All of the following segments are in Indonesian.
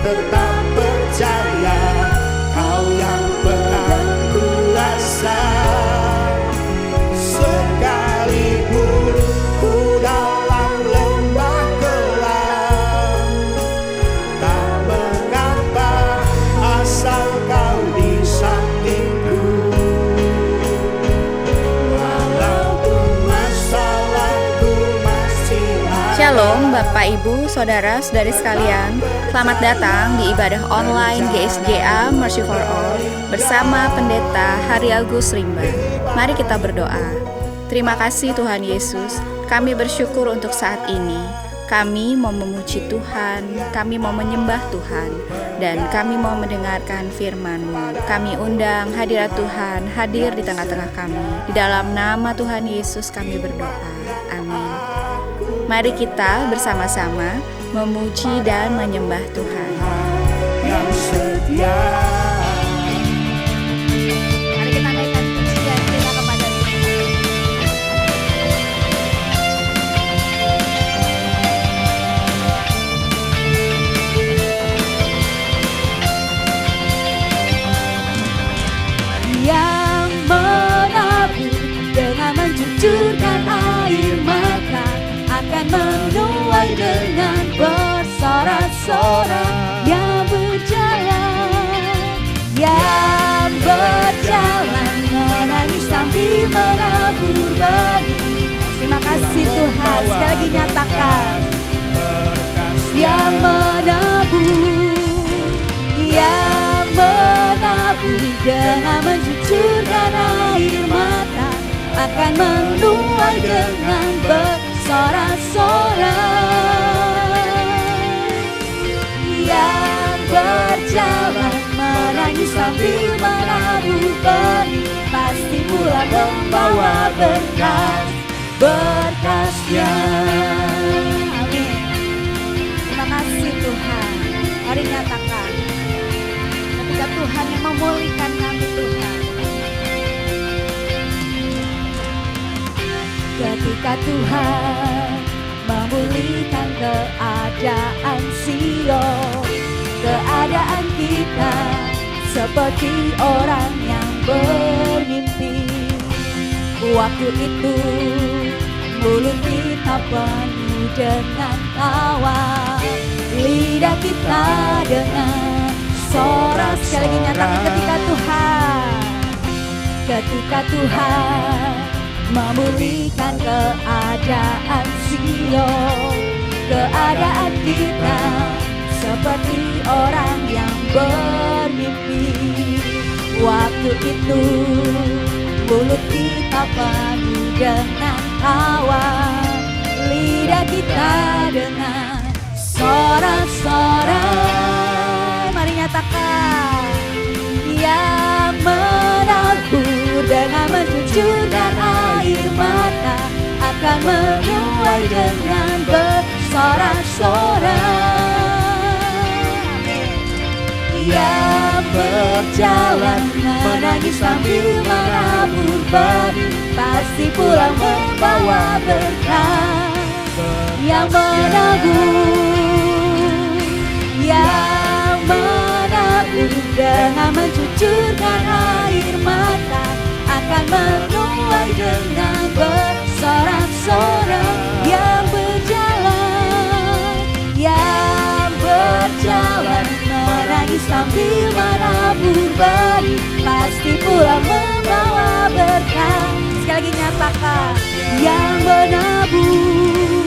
tetap percaya Kau yang pegang kuasa. Sekalipun ku dalam lembah gelap, tak mengapa asal Kau di sampingku. Walaupun masalahku masih ada. Shalom Bapak Ibu, Saudara-saudari sekalian. Selamat datang di ibadah online GSJA Mercy for All bersama Pendeta Hari Agus Rimba. Mari kita berdoa. Terima kasih Tuhan Yesus, kami bersyukur untuk saat ini. Kami mau memuji Tuhan, kami mau menyembah Tuhan, dan kami mau mendengarkan firman-Mu. Kami undang hadirat Tuhan hadir di tengah-tengah kami. Di dalam nama Tuhan Yesus kami berdoa. Amin. Mari kita bersama-sama memuji dan menyembah Tuhan. Yang setia. Mari kita naikkan pujian kita kepada Tuhan. Yang menabur dengan mencucurkan air mata akan menuai dengan bersorak-sorak. Yang berjalan menangis sambil menabur benih. Terima kasih Tuhan, sekali lagi nyatakan. Yang menabur dengan mencucurkan air mata akan menuai dengan bersorak-sorak. Yang berjalan menangis sambil menabur benih pasti pula membawa berkas-berkasnya. Amin. Terima kasih Tuhan. Mari nyatakan ketika Tuhan yang memulihkan kami Tuhan. Ketika Tuhan memulihkan keadaan Sion, keadaan kita seperti orang yang bermimpi. Waktu itu mulut kita penuh dengan tawa, lidah kita dengan sorak. Sekali lagi nyatakan ketika Tuhan memulihkan keadaan Sion, keadaan kita seperti orang yang bermimpi. Waktu itu mulut kita penuh dengan tawa, lidah kita dengan sorak-sorak. Mari nyatakan. Yang menabur dengan mencucurkan air mata akan menuai dengan bersorak-sorak. Yang berjalan menangis sambil menabur benih pasti pulang membawa berkah. Yang menabur dengan mencucurkan air mata akan menuai dengan bersorak-sorak. Yang berjalan menangis sambil menabur benih pasti pulang membawa berkah. Sekali lagi nyatakan. Yang menabur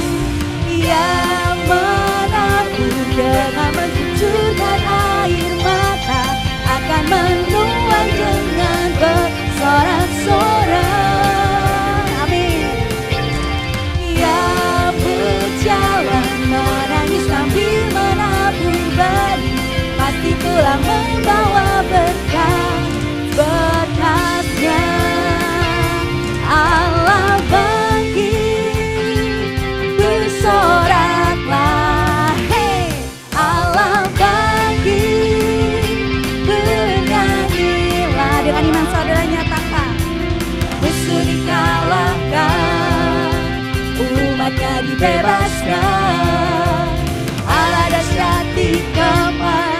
dengan mencucurkan air mata akan menuai dengan bersorak-sorak. Amin. Yang berjalan menangis sambil menabur benih pasti pulang membawa berkasnya. Allah bangkit, bersoraklah, hey. Allah bangkit, bernyanyilah. Dengan iman saudara nyatakan, musuh dikalahkan, umatnya dibebaskan. Allah dahsyat di kemana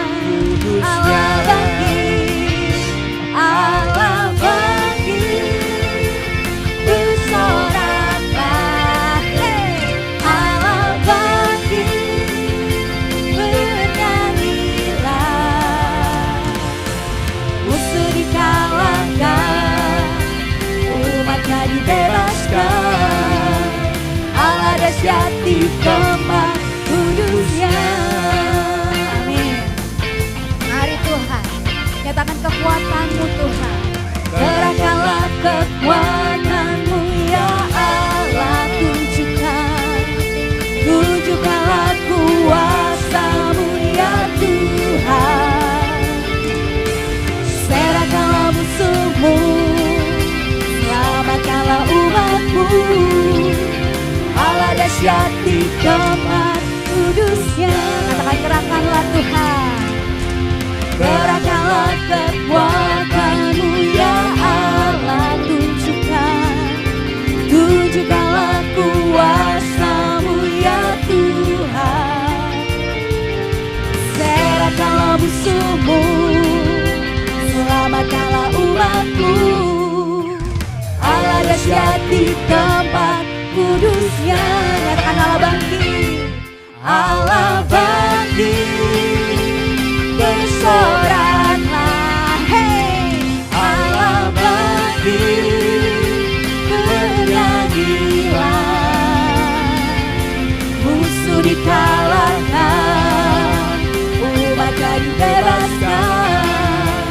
dahsyat di tempat kudusnya. Katakan gerakkanlah Tuhan, gerakkanlah kekuatan-Mu ya Allah, tunjukkanlah kuasa-Mu ya Tuhan. Serahkanlah musuh-Mu, selamatkanlah umat-Mu. Allah dahsyat di tempat kudusnya. Nyatakan Allah bangkit, Allah bangkit, bersoraklah, hei Allah bangkit, bernyanyilah. Musuh dikalahkan, umatnya dibebaskan.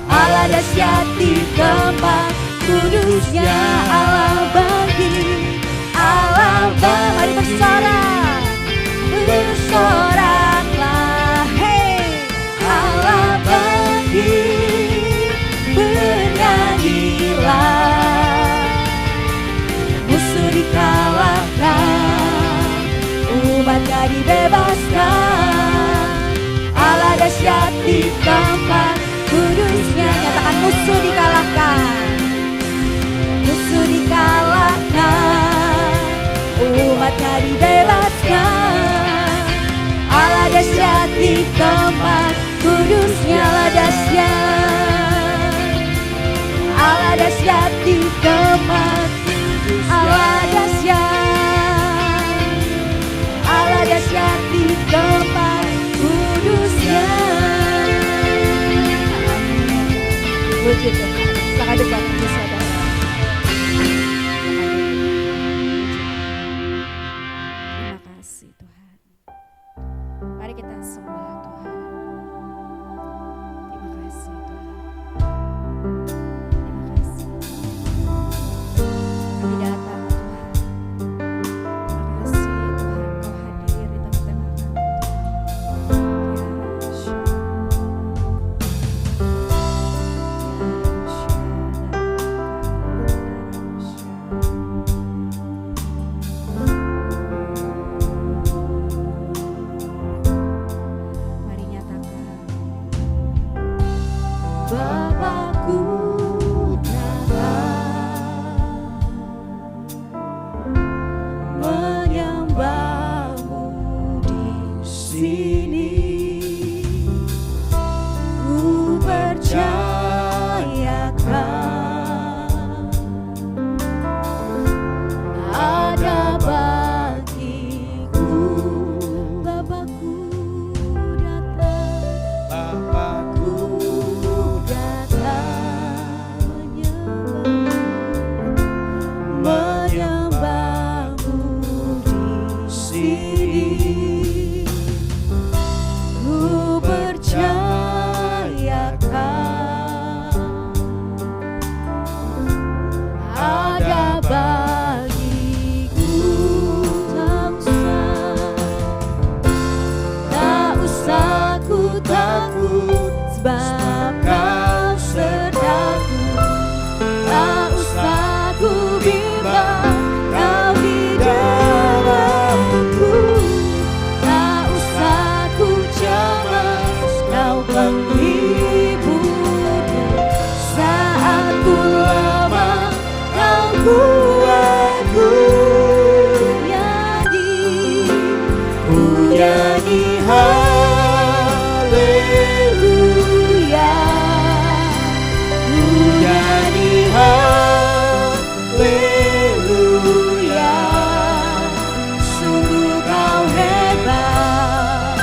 Allah dahsyat di tempat kudusnya. Allah bangkit, Allah bangkit. Mari bersorak, bersoraklah, hei Allah bangkit, bernyanyilah. Musuh dikalahkan, umatnya dibebaskan. Allah dahsyat di tempat kudusnya. Nyatakan musuh dikalahkan, musuh dikalahkan, umatnya dibebaskan. Allah dahsyat di tempat kudusnya. Allah dahsyat, Allah dahsyat di tempat kudusnya. Allah dahsyat, Allah dahsyat di tempat kudusnya. Puji Tuhan. Silakan dekat dengan saudara. Terima kasih Tuhan. Mari kita sembah Tuhan. Terima kasih Tuhan. Terima kasih. Kami datang Tuhan. Terima kasih Tuhan, Kau hadir di tengah-tengah kami Tuhan. Mari nyatakan, Bapakku datang menyembah-Mu di sini. Ku percayakan ada bagiku. Bapakku datang, Bapakku datang menyembah-Mu di sini. Ku percayakan ada bagiku. Tak usah ku takut, sebab Kau sertaku. Tak usah ku bimbang, Kau di dalamku. Tak usah ku cemas, Kau penghiburku. Saat ku lemah, Kau kuatku. Ku nyanyi haleluya, ku nyanyi haleluya. Sungguh Kau hebat,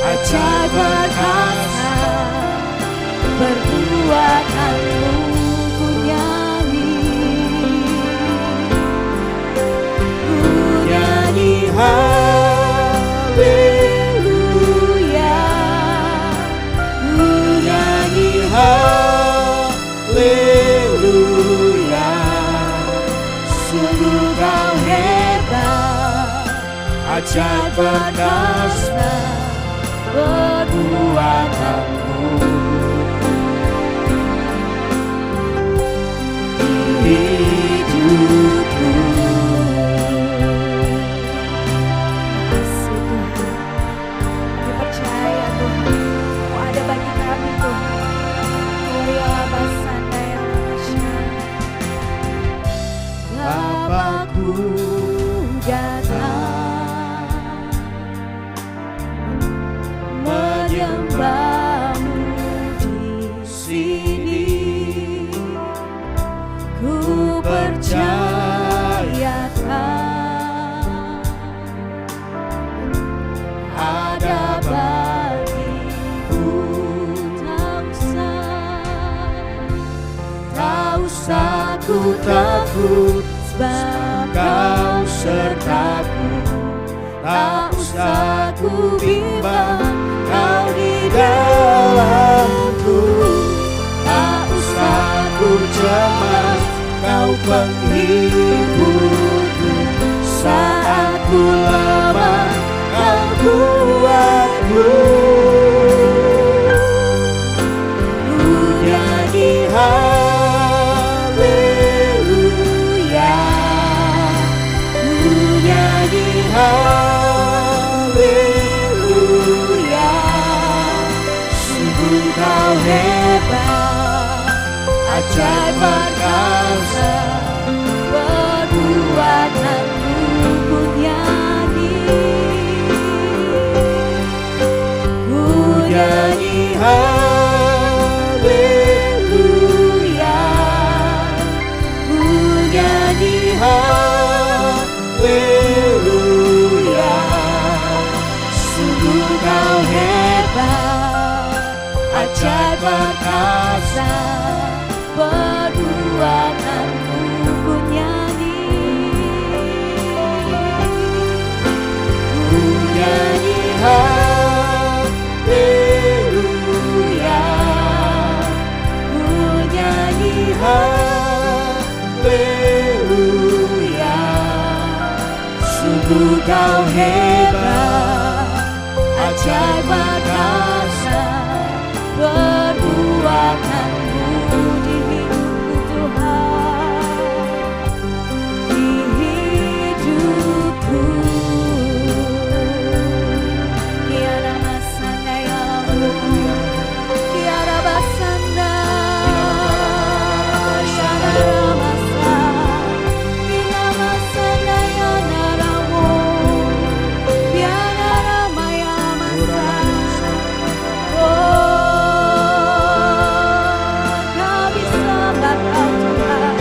ajaib perkasa, perbuatan-Mu ku nyanyi. Ku nyanyi haleluya, ku nyanyi haleluya. Sungguh Kau hebat, ajaib perkasa, perbuatan-Mu. Hidupku menyembahmu di sini. Ku percayakan ada bagiku. Tak usah ku takut, sebab Kau sertaku. Tak usah ku bimbang, Kau di dalamku. Tak usah ku cemas, Kau penghiburku. Saat ku lemah, Kau kuatku. Ku nyanyi haleluya, ku nyanyi haleluya. Sungguh Kau hebat, ajaib perkasa, perbuatanmu ku nyanyi. Ku nyanyi haleluya, ku nyanyi haleluya. Sungguh Kau hebat, ajaib perkasa, perbuatanmu ku nyanyi. Ku nyanyi haleluya, ku nyanyi haleluya. Sungguh Kau hebat, ajaib perkasa, perbuatanmu di hidupku Tuhan, di hidupku. Tiada masanda yang tiada basanda, tiada masa, tiada masanda yang naramu, tiada ramaya masa. Kami sembah Kau Tuhan,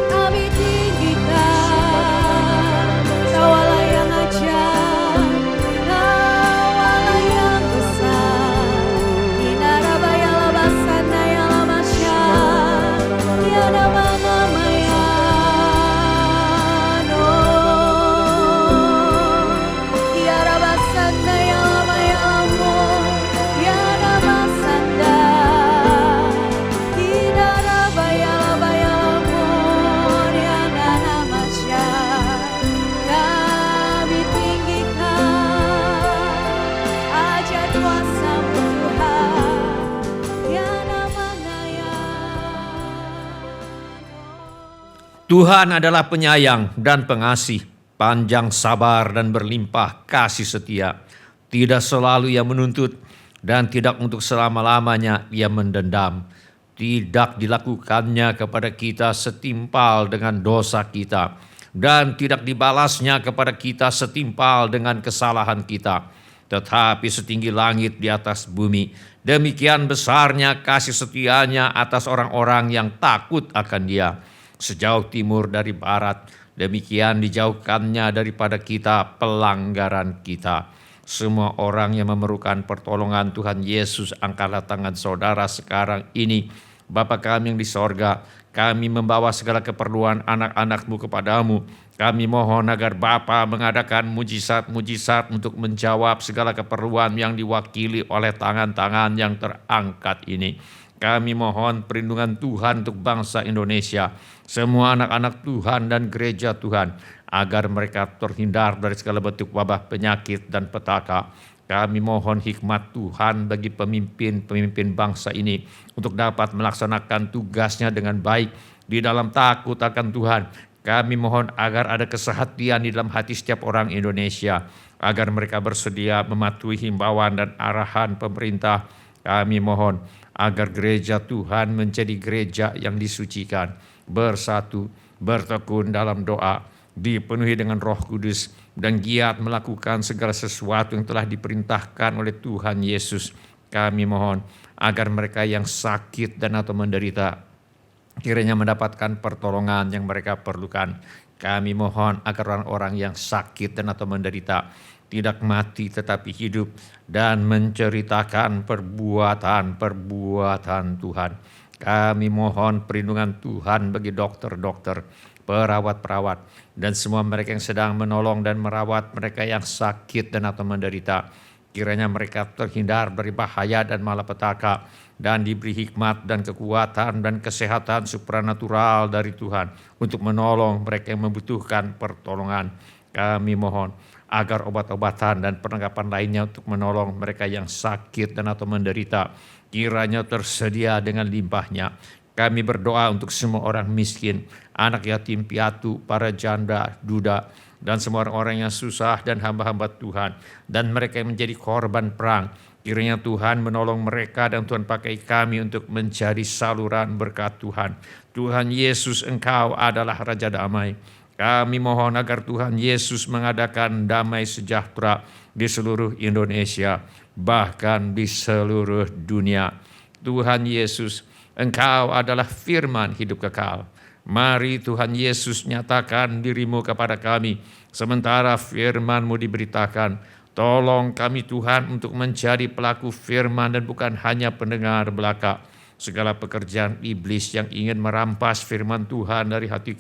kami tinggikan. Kau Allah yang ajaib, Kau Allah yang besar. Inarabaya labasana ya lamasya, tiada mangamayano. Tiada basanda ya lamayamo, tiada basanda. Tiada bayalamo, tiada namasya. Kami tinggikan ajaib kuasa-Mu Tuhan, tiada mangayano. Tuhan adalah penyayang dan pengasih, panjang sabar dan berlimpah kasih setia. Tidak selalu Ia menuntut, dan tidak untuk selama-lamanya Ia mendendam. Tidak dilakukannya kepada kita setimpal dengan dosa kita, dan tidak dibalasnya kepada kita setimpal dengan kesalahan kita. Tetapi setinggi langit di atas bumi, demikian besarnya kasih setianya atas orang-orang yang takut akan Dia. Sejauh timur dari barat, demikian dijauhkannya daripada kita pelanggaran kita. Semua orang yang memerlukan pertolongan Tuhan Yesus, angkatlah tangan saudara sekarang ini. Bapa kami yang di sorga, kami membawa segala keperluan anak-anak-Mu kepadamu. Kami mohon agar Bapa mengadakan mujizat-mujizat untuk menjawab segala keperluan yang diwakili oleh tangan-tangan yang terangkat ini. Kami mohon perlindungan Tuhan untuk bangsa Indonesia, semua anak-anak Tuhan dan gereja Tuhan, agar mereka terhindar dari segala bentuk wabah, penyakit, dan petaka. Kami mohon hikmat Tuhan bagi pemimpin-pemimpin bangsa ini untuk dapat melaksanakan tugasnya dengan baik di dalam takut akan Tuhan. Kami mohon agar ada kesehatian di dalam hati setiap orang Indonesia, agar mereka bersedia mematuhi himbauan dan arahan pemerintah. Kami mohon agar gereja Tuhan menjadi gereja yang disucikan, bersatu, bertekun dalam doa, dipenuhi dengan Roh Kudus, dan giat melakukan segala sesuatu yang telah diperintahkan oleh Tuhan Yesus. Kami mohon agar mereka yang sakit dan atau menderita kiranya mendapatkan pertolongan yang mereka perlukan. Kami mohon agar orang-orang yang sakit dan atau menderita tidak mati tetapi hidup dan menceritakan perbuatan Tuhan. Kami mohon perlindungan Tuhan bagi dokter-dokter, perawat-perawat, dan semua mereka yang sedang menolong dan merawat mereka yang sakit dan atau menderita. Kiranya mereka terhindar dari bahaya dan malapetaka dan diberi hikmat dan kekuatan dan kesehatan supranatural dari Tuhan untuk menolong mereka yang membutuhkan pertolongan. Kami mohon agar obat-obatan dan perlengkapan lainnya untuk menolong mereka yang sakit dan atau menderita kiranya tersedia dengan limpahnya. Kami berdoa untuk semua orang miskin, anak yatim piatu, para janda, duda, dan semua orang-orang yang susah dan hamba-hamba Tuhan, dan mereka yang menjadi korban perang. Kiranya Tuhan menolong mereka dan Tuhan pakai kami untuk menjadi saluran berkat Tuhan. Tuhan Yesus, Engkau adalah Raja Damai. Kami mohon agar Tuhan Yesus mengadakan damai sejahtera di seluruh Indonesia, bahkan di seluruh dunia. Tuhan Yesus, Engkau adalah firman hidup kekal. Mari Tuhan Yesus nyatakan dirimu kepada kami, sementara firman-Mu diberitakan. Tolong kami Tuhan untuk menjadi pelaku firman dan bukan hanya pendengar belaka. Segala pekerjaan iblis yang ingin merampas firman Tuhan dari hati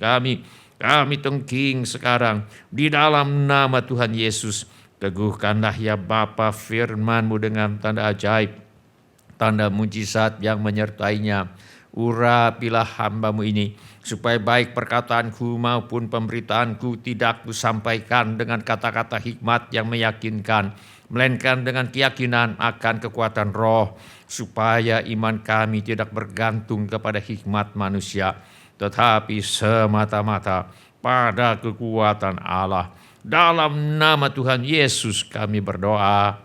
kami tengking sekarang di dalam nama Tuhan Yesus. Teguhkanlah ya Bapa firman-Mu dengan tanda ajaib, tanda mujizat yang menyertainya. Urapilah hamba-Mu ini, supaya baik perkataanku maupun pemberitaanku tidak kusampaikan dengan kata-kata hikmat yang meyakinkan, melainkan dengan keyakinan akan kekuatan roh, supaya iman kami tidak bergantung kepada hikmat manusia, tetapi semata-mata pada kekuatan Allah. Dalam nama Tuhan Yesus kami berdoa.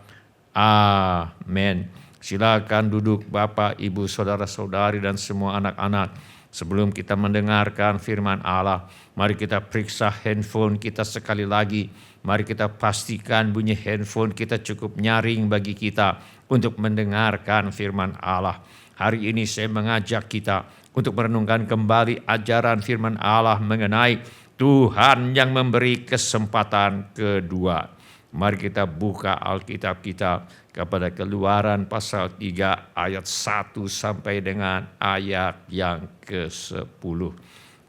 Amin. Silakan duduk Bapak, Ibu, saudara-saudari, dan semua anak-anak. Sebelum kita mendengarkan firman Allah, mari kita periksa handphone kita sekali lagi. Mari kita pastikan bunyi handphone kita cukup nyaring bagi kita untuk mendengarkan firman Allah. Hari ini saya mengajak kita untuk merenungkan kembali ajaran firman Allah mengenai Tuhan yang memberi kesempatan kedua. Mari kita buka Alkitab kita kepada Keluaran pasal 3 ayat 1 sampai dengan ayat yang ke-10.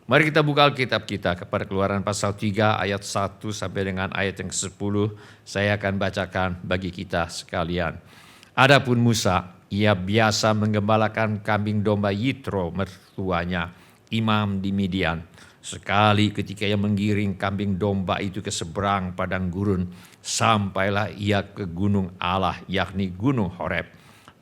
Mari kita buka Alkitab kita kepada Keluaran pasal 3 ayat 1 sampai dengan ayat yang ke-10. Saya akan bacakan bagi kita sekalian. Adapun Musa, ia biasa menggembalakan kambing domba Yitro mertuanya, imam di Midian. Sekali ketika ia menggiring kambing domba itu ke seberang padang gurun, sampailah ia ke gunung Allah, yakni gunung Horeb.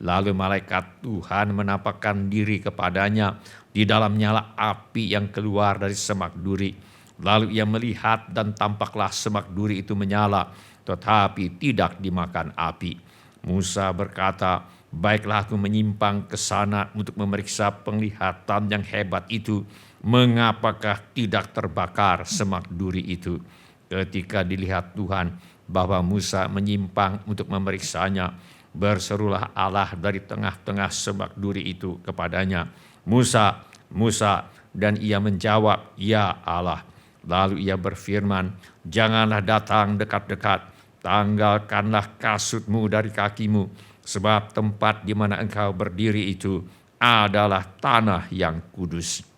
Lalu malaikat Tuhan menampakkan diri kepadanya di dalam nyala api yang keluar dari semak duri. Lalu ia melihat dan tampaklah semak duri itu menyala, tetapi tidak dimakan api. Musa berkata, baiklah aku menyimpang ke sana untuk memeriksa penglihatan yang hebat itu. Mengapakah tidak terbakar semak duri itu? Ketika dilihat Tuhan bahwa Musa menyimpang untuk memeriksanya, berserulah Allah dari tengah-tengah semak duri itu kepadanya, Musa, Musa, dan ia menjawab, ya Allah. Lalu ia berfirman, janganlah datang dekat-dekat, tanggalkanlah kasutmu dari kakimu, sebab tempat di mana engkau berdiri itu adalah tanah yang kudus.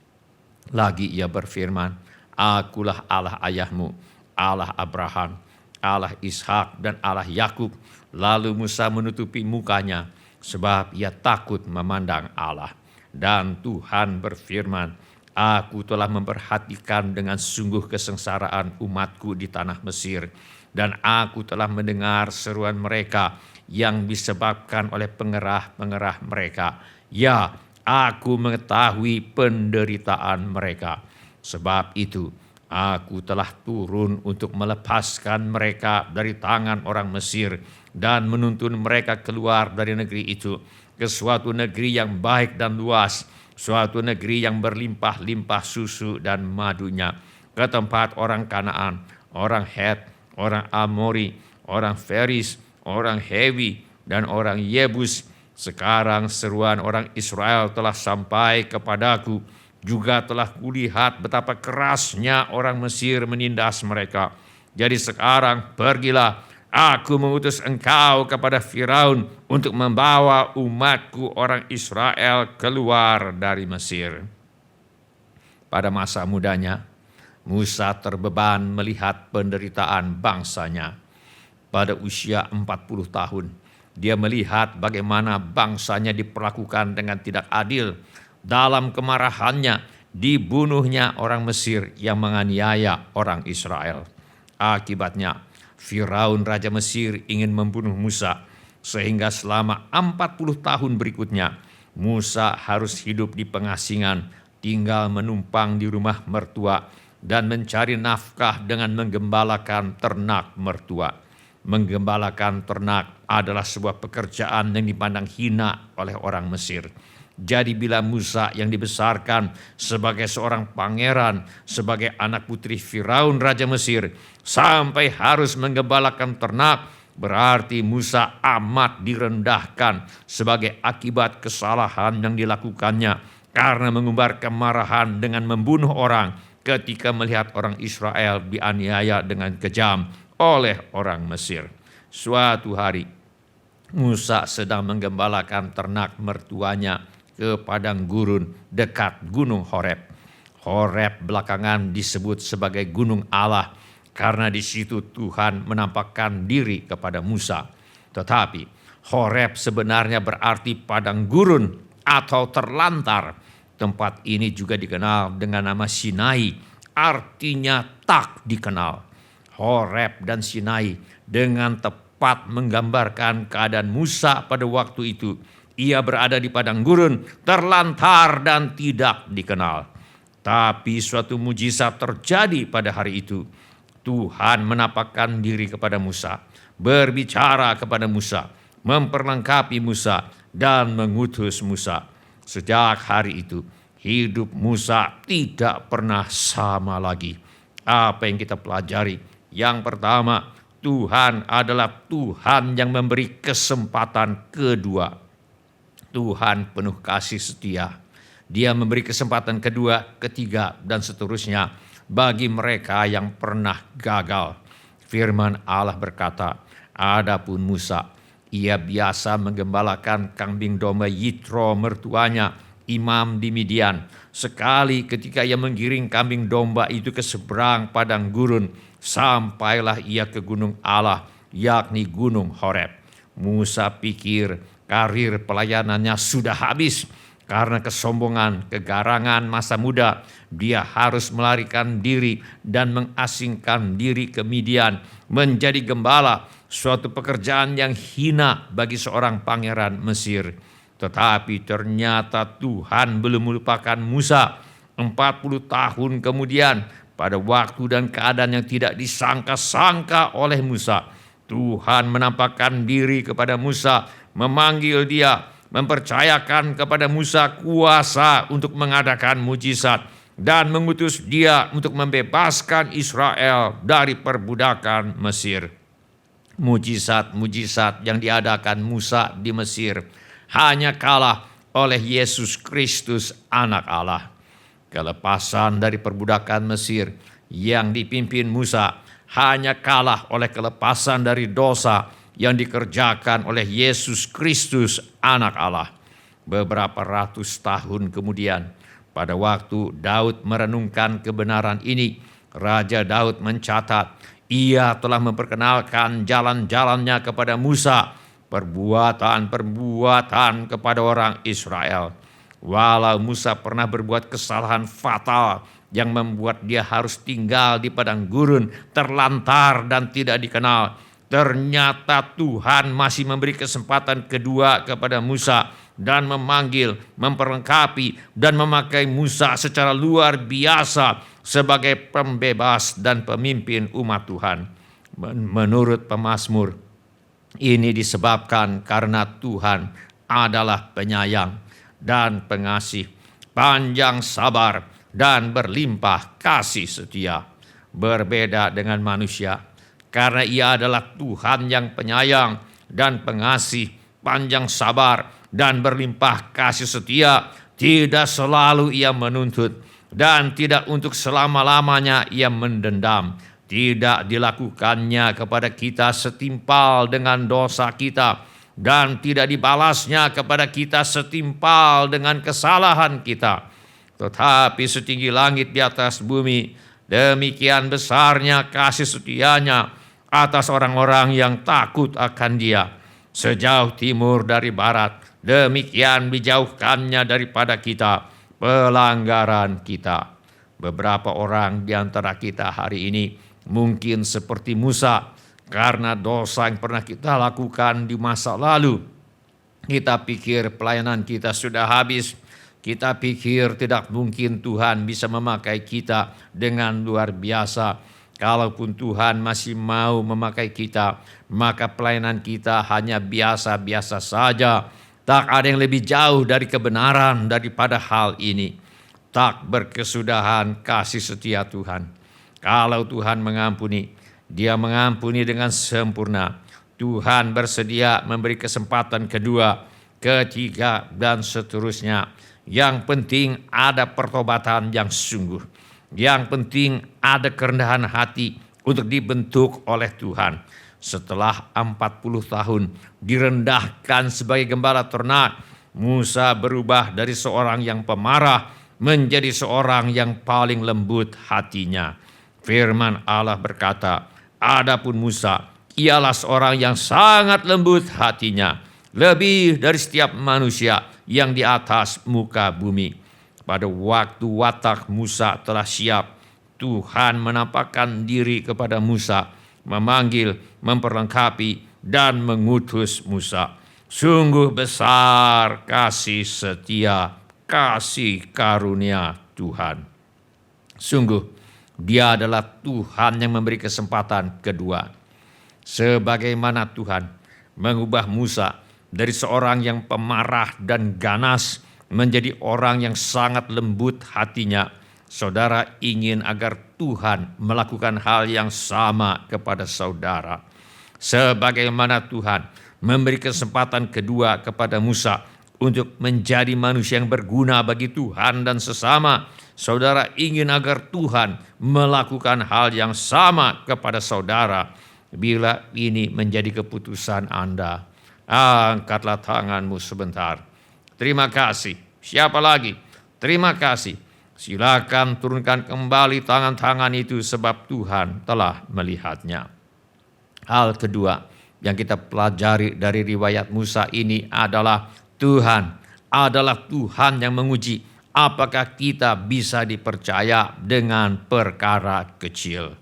Lagi ia berfirman, akulah Allah ayahmu, Allah Abraham, Allah Ishak, dan Allah Yakub. Lalu Musa menutupi mukanya, sebab ia takut memandang Allah. Dan Tuhan berfirman, aku telah memperhatikan dengan sungguh kesengsaraan umatku di tanah Mesir, dan aku telah mendengar seruan mereka yang disebabkan oleh pengerah-pengerah mereka. Ya, aku mengetahui penderitaan mereka. Sebab itu, aku telah turun untuk melepaskan mereka dari tangan orang Mesir dan menuntun mereka keluar dari negeri itu ke suatu negeri yang baik dan luas, suatu negeri yang berlimpah-limpah susu dan madunya, ke tempat orang Kanaan, orang Het, orang Amori, orang Feris, orang Hewi, dan orang Yebus. Sekarang seruan orang Israel telah sampai kepadaku, juga telah kulihat betapa kerasnya orang Mesir menindas mereka. Jadi sekarang pergilah, aku mengutus engkau kepada Firaun untuk membawa umatku orang Israel keluar dari Mesir. Pada masa mudanya, Musa terbeban melihat penderitaan bangsanya. Pada usia 40 tahun, dia melihat bagaimana bangsanya diperlakukan dengan tidak adil. Dalam kemarahannya, dibunuhnya orang Mesir yang menganiaya orang Israel. Akibatnya, Firaun Raja Mesir ingin membunuh Musa, sehingga selama 40 tahun berikutnya, Musa harus hidup di pengasingan, tinggal menumpang di rumah mertua, dan mencari nafkah dengan menggembalakan ternak mertua. Menggembalakan ternak adalah sebuah pekerjaan yang dipandang hina oleh orang Mesir. Jadi bila Musa yang dibesarkan sebagai seorang pangeran, sebagai anak putri Firaun Raja Mesir, sampai harus menggembalakan ternak, berarti Musa amat direndahkan sebagai akibat kesalahan yang dilakukannya karena mengumbar kemarahan dengan membunuh orang ketika melihat orang Israel dianiaya dengan kejam oleh orang Mesir. Suatu hari, Musa sedang menggembalakan ternak mertuanya ke padang gurun dekat Gunung Horeb. Horeb belakangan disebut sebagai Gunung Allah karena di situ Tuhan menampakkan diri kepada Musa. Tetapi Horeb sebenarnya berarti padang gurun atau terlantar. Tempat ini juga dikenal dengan nama Sinai, artinya tak dikenal. Horeb dan Sinai dengan tepat menggambarkan keadaan Musa pada waktu itu. Ia berada di padang gurun, terlantar dan tidak dikenal. Tapi suatu mujizat terjadi pada hari itu. Tuhan menampakkan diri kepada Musa, berbicara kepada Musa, memperlengkapi Musa, dan mengutus Musa. Sejak hari itu, hidup Musa tidak pernah sama lagi. Apa yang kita pelajari? Yang pertama, Tuhan adalah Tuhan yang memberi kesempatan kedua. Tuhan penuh kasih setia. Dia memberi kesempatan kedua, ketiga, dan seterusnya bagi mereka yang pernah gagal. Firman Allah berkata, adapun Musa, ia biasa menggembalakan kambing domba Yitro mertuanya, imam di Midian. Sekali ketika ia menggiring kambing domba itu ke seberang padang gurun, sampailah ia ke gunung Allah, yakni gunung Horeb. Musa pikir karir pelayanannya sudah habis. Karena kesombongan, kegarangan masa muda, dia harus melarikan diri dan mengasingkan diri ke Midian, menjadi gembala, suatu pekerjaan yang hina bagi seorang pangeran Mesir. Tetapi ternyata Tuhan belum melupakan Musa. 40 tahun kemudian, pada waktu dan keadaan yang tidak disangka-sangka oleh Musa, Tuhan menampakkan diri kepada Musa, memanggil dia, mempercayakan kepada Musa kuasa untuk mengadakan mujizat, dan mengutus dia untuk membebaskan Israel dari perbudakan Mesir. Mujizat-mujizat yang diadakan Musa di Mesir hanya kalah oleh Yesus Kristus anak Allah. Kelepasan dari perbudakan Mesir yang dipimpin Musa hanya kalah oleh kelepasan dari dosa yang dikerjakan oleh Yesus Kristus anak Allah. Beberapa ratus tahun kemudian, pada waktu Daud merenungkan kebenaran ini, Raja Daud mencatat, ia telah memperkenalkan jalan-jalannya kepada Musa, perbuatan-perbuatan kepada orang Israel. Walau Musa pernah berbuat kesalahan fatal yang membuat dia harus tinggal di padang gurun, terlantar dan tidak dikenal, ternyata Tuhan masih memberi kesempatan kedua kepada Musa dan memanggil, memperlengkapi, dan memakai Musa secara luar biasa sebagai pembebas dan pemimpin umat Tuhan. Menurut pemazmur, ini disebabkan karena Tuhan adalah penyayang dan pengasih, panjang sabar, dan berlimpah kasih setia. Berbeda dengan manusia, karena Ia adalah Tuhan yang penyayang dan pengasih, panjang sabar dan berlimpah kasih setia. Tidak selalu Ia menuntut dan tidak untuk selama-lamanya Ia mendendam. Tidak dilakukannya kepada kita setimpal dengan dosa kita, dan tidak dibalasnya kepada kita setimpal dengan kesalahan kita. Tetapi setinggi langit di atas bumi, demikian besarnya kasih setianya atas orang-orang yang takut akan Dia. Sejauh timur dari barat, demikian dijauhkannya daripada kita pelanggaran kita. Beberapa orang di antara kita hari ini mungkin seperti Musa, karena dosa yang pernah kita lakukan di masa lalu. Kita pikir pelayanan kita sudah habis. Kita pikir tidak mungkin Tuhan bisa memakai kita dengan luar biasa. Kalaupun Tuhan masih mau memakai kita, maka pelayanan kita hanya biasa-biasa saja. Tak ada yang lebih jauh dari kebenaran daripada hal ini. Tak berkesudahan kasih setia Tuhan. Kalau Tuhan mengampuni, Dia mengampuni dengan sempurna. Tuhan bersedia memberi kesempatan kedua, ketiga, dan seterusnya. Yang penting ada pertobatan yang sungguh. Yang penting ada kerendahan hati untuk dibentuk oleh Tuhan. Setelah 40 tahun direndahkan sebagai gembala ternak, Musa berubah dari seorang yang pemarah menjadi seorang yang paling lembut hatinya. Firman Allah berkata, adapun Musa, ialah seorang yang sangat lembut hatinya, lebih dari setiap manusia yang di atas muka bumi. Pada waktu watak Musa telah siap, Tuhan menampakkan diri kepada Musa, memanggil, memperlengkapi, dan mengutus Musa. Sungguh besar kasih setia, kasih karunia Tuhan. Sungguh Dia adalah Tuhan yang memberi kesempatan kedua. Sebagaimana Tuhan mengubah Musa dari seorang yang pemarah dan ganas menjadi orang yang sangat lembut hatinya, saudara ingin agar Tuhan melakukan hal yang sama kepada saudara. Sebagaimana Tuhan memberi kesempatan kedua kepada Musa untuk menjadi manusia yang berguna bagi Tuhan dan sesama, saudara ingin agar Tuhan melakukan hal yang sama kepada saudara. Bila ini menjadi keputusan Anda, angkatlah tanganmu sebentar. Terima kasih. Siapa lagi? Terima kasih. Silakan turunkan kembali tangan-tangan itu sebab Tuhan telah melihatnya. Hal kedua yang kita pelajari dari riwayat Musa ini adalah Tuhan adalah Tuhan yang menguji apakah kita bisa dipercaya dengan perkara kecil.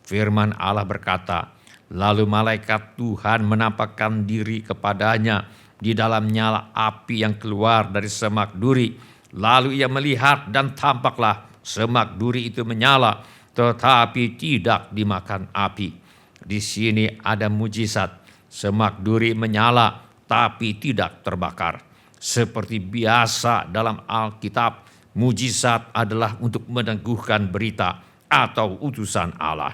Firman Allah berkata, lalu malaikat Tuhan menampakkan diri kepadanya di dalam nyala api yang keluar dari semak duri. Lalu ia melihat dan tampaklah semak duri itu menyala, tetapi tidak dimakan api. Di sini ada mujizat, semak duri menyala tapi tidak terbakar. Seperti biasa dalam Alkitab, mujizat adalah untuk meneguhkan berita atau utusan Allah.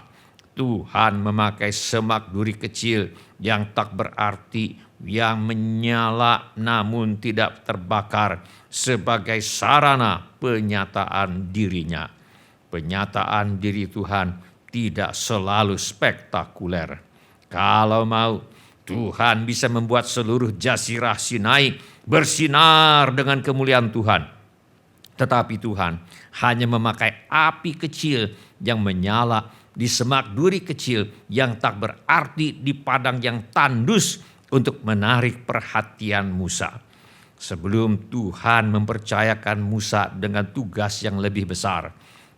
Tuhan memakai semak duri kecil yang tak berarti, yang menyala namun tidak terbakar sebagai sarana penyataan dirinya. Penyataan diri Tuhan tidak selalu spektakuler. Kalau mau, Tuhan bisa membuat seluruh jazirah Sinai bersinar dengan kemuliaan Tuhan. Tetapi Tuhan hanya memakai api kecil yang menyala di semak duri kecil yang tak berarti di padang yang tandus untuk menarik perhatian Musa. Sebelum Tuhan mempercayakan Musa dengan tugas yang lebih besar,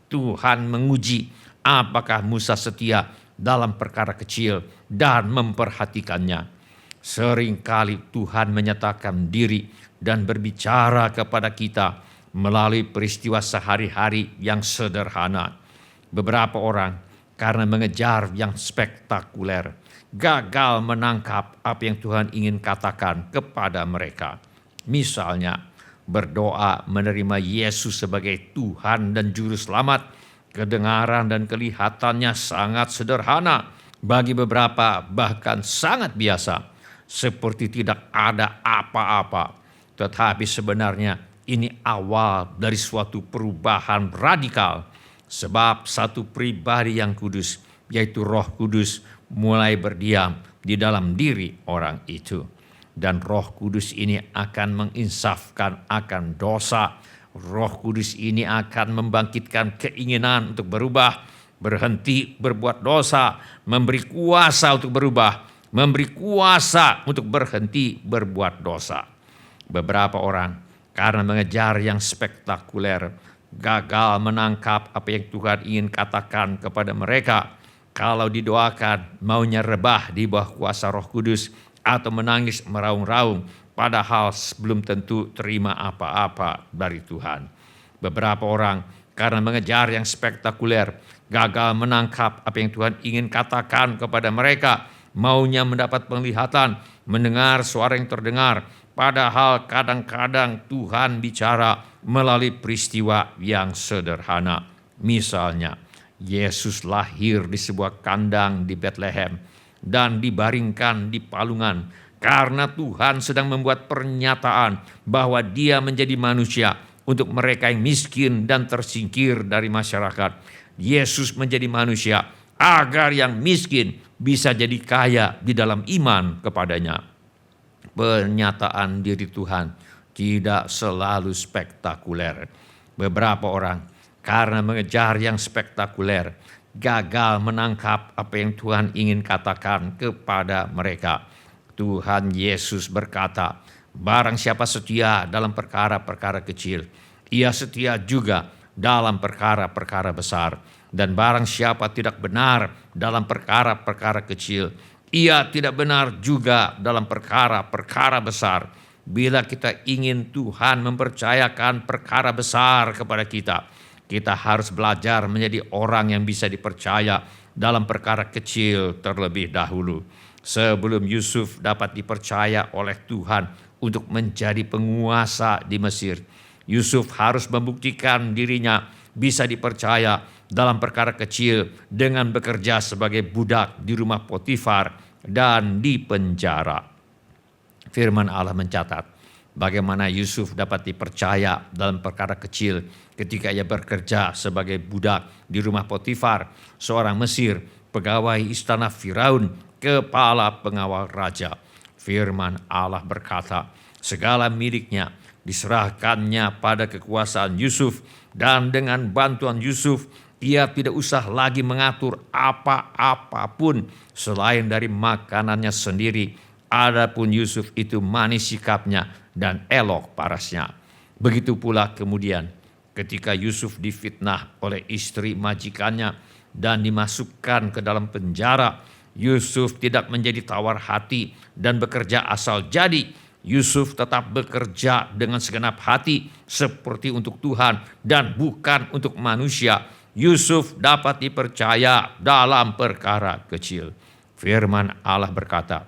Tuhan menguji apakah Musa setia dalam perkara kecil dan memperhatikannya. Seringkali Tuhan menyatakan diri dan berbicara kepada kita melalui peristiwa sehari-hari yang sederhana. Beberapa orang karena mengejar yang spektakuler, gagal menangkap apa yang Tuhan ingin katakan kepada mereka. Misalnya, berdoa menerima Yesus sebagai Tuhan dan Juru Selamat, kedengaran dan kelihatannya sangat sederhana, Bagi beberapa bahkan sangat biasa, seperti tidak ada apa-apa. Tetapi sebenarnya ini awal dari suatu perubahan radikal. Sebab satu pribadi yang kudus, yaitu Roh Kudus, mulai berdiam di dalam diri orang itu. Dan Roh Kudus ini akan menginsafkan akan dosa. Roh Kudus ini akan membangkitkan keinginan untuk berubah, berhenti berbuat dosa, memberi kuasa untuk berubah, memberi kuasa untuk berhenti berbuat dosa. Beberapa orang karena mengejar yang spektakuler, gagal menangkap apa yang Tuhan ingin katakan kepada mereka. Kalau didoakan maunya rebah di bawah kuasa Roh Kudus atau menangis meraung-raung, padahal belum tentu terima apa-apa dari Tuhan. Beberapa orang karena mengejar yang spektakuler, gagal menangkap apa yang Tuhan ingin katakan kepada mereka, maunya mendapat penglihatan, mendengar suara yang terdengar, padahal kadang-kadang Tuhan bicara melalui peristiwa yang sederhana. Misalnya, Yesus lahir di sebuah kandang di Bethlehem dan dibaringkan di palungan karena Tuhan sedang membuat pernyataan bahwa Dia menjadi manusia untuk mereka yang miskin dan tersingkir dari masyarakat. Yesus menjadi manusia agar yang miskin bisa jadi kaya di dalam iman kepadanya. Pernyataan diri Tuhan tidak selalu spektakuler. Beberapa orang karena mengejar yang spektakuler, gagal menangkap apa yang Tuhan ingin katakan kepada mereka. Tuhan Yesus berkata, barang siapa setia dalam perkara-perkara kecil, ia setia juga dalam perkara-perkara besar. Dan barang siapa tidak benar dalam perkara-perkara kecil, ia tidak benar juga dalam perkara-perkara besar. Bila kita ingin Tuhan mempercayakan perkara besar kepada kita, kita harus belajar menjadi orang yang bisa dipercaya dalam perkara kecil terlebih dahulu. Sebelum Yusuf dapat dipercaya oleh Tuhan untuk menjadi penguasa di Mesir, Yusuf harus membuktikan dirinya bisa dipercaya dalam perkara kecil dengan bekerja sebagai budak di rumah Potifar dan di penjara. Firman Allah mencatat bagaimana Yusuf dapat dipercaya dalam perkara kecil ketika ia bekerja sebagai budak di rumah Potifar, seorang Mesir, pegawai istana Firaun, kepala pengawal raja. Firman Allah berkata, segala miliknya diserahkannya pada kekuasaan Yusuf, dan dengan bantuan Yusuf ia tidak usah lagi mengatur apa-apapun selain dari makanannya sendiri. Adapun Yusuf itu manis sikapnya dan elok parasnya. Begitu pula kemudian ketika Yusuf difitnah oleh istri majikannya dan dimasukkan ke dalam penjara, Yusuf tidak menjadi tawar hati dan bekerja asal jadi. Yusuf tetap bekerja dengan segenap hati seperti untuk Tuhan dan bukan untuk manusia. Yusuf dapat dipercaya dalam perkara kecil. Firman Allah berkata,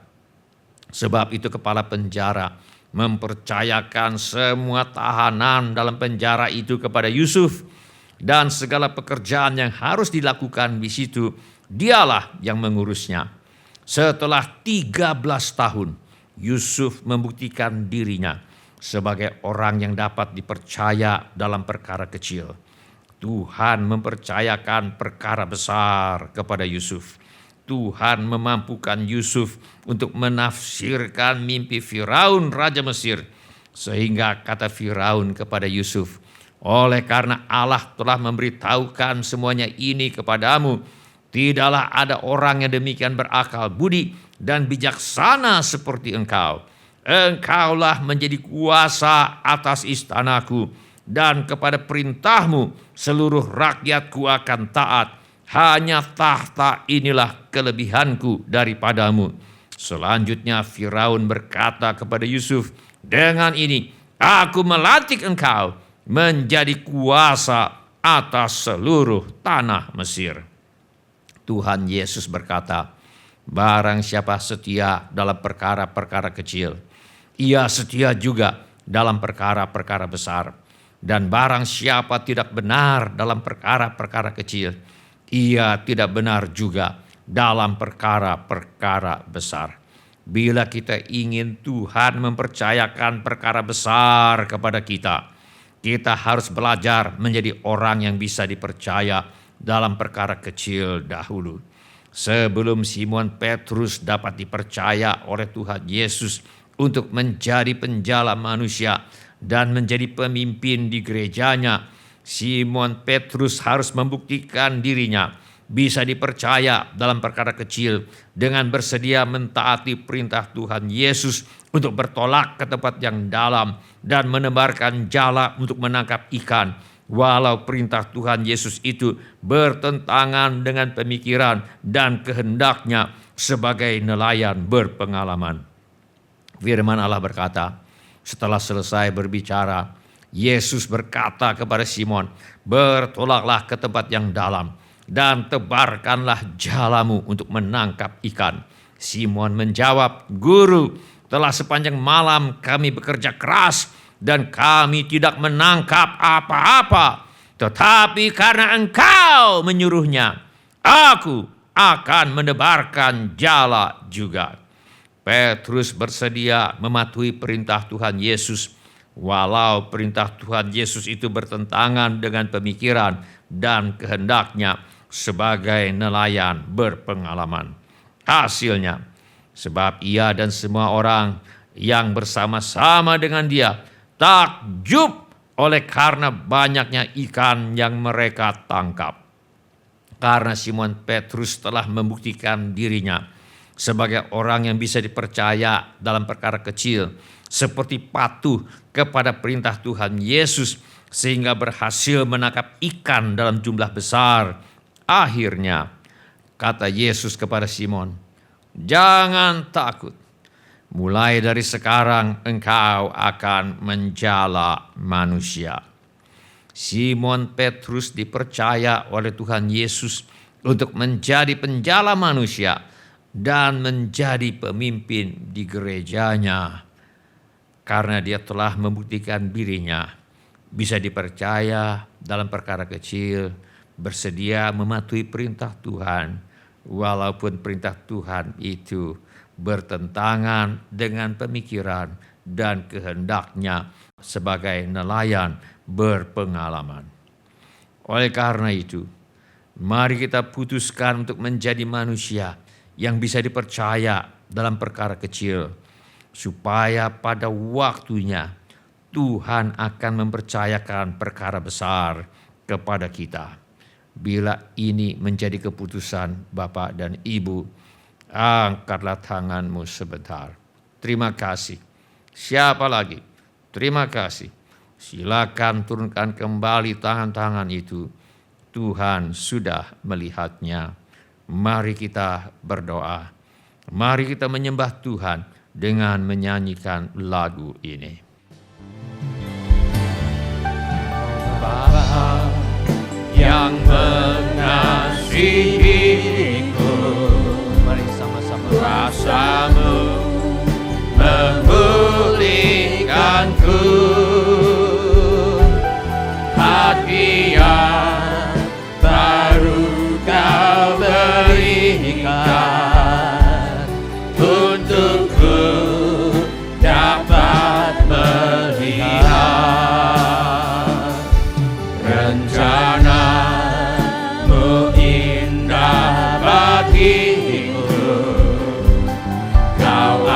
sebab itu kepala penjara mempercayakan semua tahanan dalam penjara itu kepada Yusuf, dan segala pekerjaan yang harus dilakukan di situ dialah yang mengurusnya. Setelah 13 tahun, Yusuf membuktikan dirinya sebagai orang yang dapat dipercaya dalam perkara kecil. Tuhan mempercayakan perkara besar kepada Yusuf. Tuhan memampukan Yusuf untuk menafsirkan mimpi Firaun Raja Mesir. Sehingga kata Firaun kepada Yusuf, oleh karena Allah telah memberitahukan semuanya ini kepadamu, tidaklah ada orang yang demikian berakal budi dan bijaksana seperti engkau. Engkaulah menjadi kuasa atas istanaku, dan kepada perintahmu seluruh rakyatku akan taat. Hanya tahta inilah kelebihanku daripadamu. Selanjutnya Firaun berkata kepada Yusuf, dengan ini aku melantik engkau menjadi kuasa atas seluruh tanah Mesir. Tuhan Yesus berkata, barang siapa setia dalam perkara-perkara kecil, ia setia juga dalam perkara-perkara besar. Dan barang siapa tidak benar dalam perkara-perkara kecil, ia tidak benar juga dalam perkara-perkara besar. Bila kita ingin Tuhan mempercayakan perkara besar kepada kita, kita harus belajar menjadi orang yang bisa dipercaya dalam perkara kecil dahulu. Sebelum Simon Petrus dapat dipercaya oleh Tuhan Yesus untuk menjadi penjala manusia dan menjadi pemimpin di gerejanya, Simon Petrus harus membuktikan dirinya bisa dipercaya dalam perkara kecil dengan bersedia mentaati perintah Tuhan Yesus untuk bertolak ke tempat yang dalam dan menebarkan jala untuk menangkap ikan, walau perintah Tuhan Yesus itu bertentangan dengan pemikiran dan kehendaknya sebagai nelayan berpengalaman. Firman Allah berkata, setelah selesai berbicara, Yesus berkata kepada Simon, "Bertolaklah ke tempat yang dalam dan tebarkanlah jalamu untuk menangkap ikan." Simon menjawab, "Guru, telah sepanjang malam kami bekerja keras dan kami tidak menangkap apa-apa. Tetapi karena Engkau menyuruhnya, aku akan menebarkan jala juga." Petrus bersedia mematuhi perintah Tuhan Yesus, walau perintah Tuhan Yesus itu bertentangan dengan pemikiran dan kehendaknya sebagai nelayan berpengalaman. Hasilnya, sebab ia dan semua orang yang bersama-sama dengan dia takjub oleh karena banyaknya ikan yang mereka tangkap. Karena Simon Petrus telah membuktikan dirinya sebagai orang yang bisa dipercaya dalam perkara kecil, seperti patuh kepada perintah Tuhan Yesus sehingga berhasil menangkap ikan dalam jumlah besar. Akhirnya kata Yesus kepada Simon, "Jangan takut. Mulai dari sekarang engkau akan menjala manusia." Simon Petrus dipercaya oleh Tuhan Yesus untuk menjadi penjala manusia dan menjadi pemimpin di gerejanya. Karena dia telah membuktikan dirinya bisa dipercaya dalam perkara kecil, bersedia mematuhi perintah Tuhan, walaupun perintah Tuhan itu bertentangan dengan pemikiran dan kehendaknya sebagai nelayan berpengalaman. Oleh karena itu, mari kita putuskan untuk menjadi manusia yang bisa dipercaya dalam perkara kecil, supaya pada waktunya Tuhan akan mempercayakan perkara besar kepada kita. Bila ini menjadi keputusan Bapak dan Ibu, angkatlah tanganmu sebentar. Terima kasih. Siapa lagi? Terima kasih. Silakan turunkan kembali tangan-tangan itu. Tuhan sudah melihatnya. Mari kita berdoa. Mari kita menyembah Tuhan dengan menyanyikan lagu ini. Bapa yang mengasihiku, mari sama-sama rasamu memulihkanku. Hati yang baru Kau berikan untukku dapat melihat rencana-Mu indah bagiku. Kau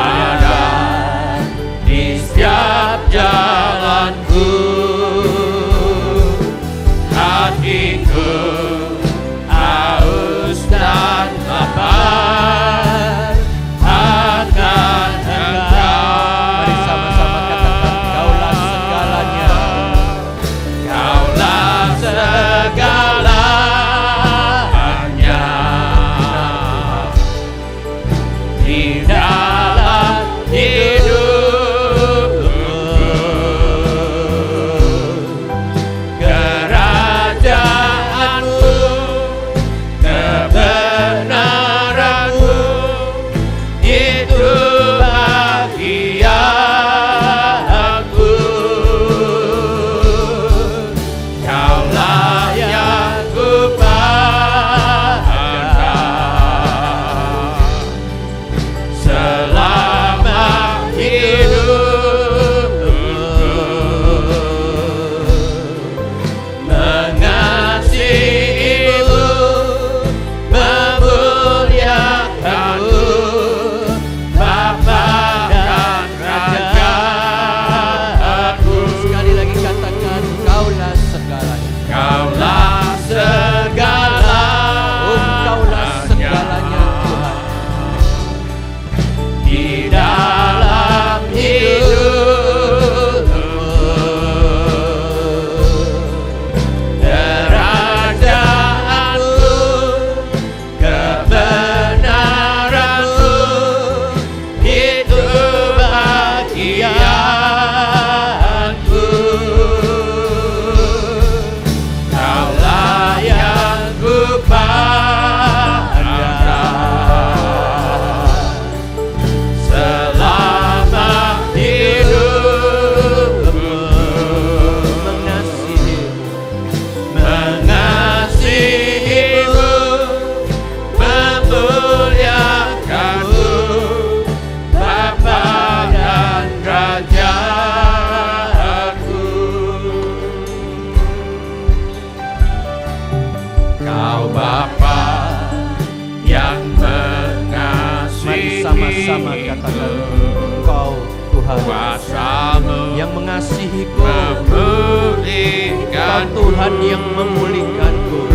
Tuhan, Kuasa-Mu yang mengasihiku, memulihkan Kau Tuhan yang memulihkanku.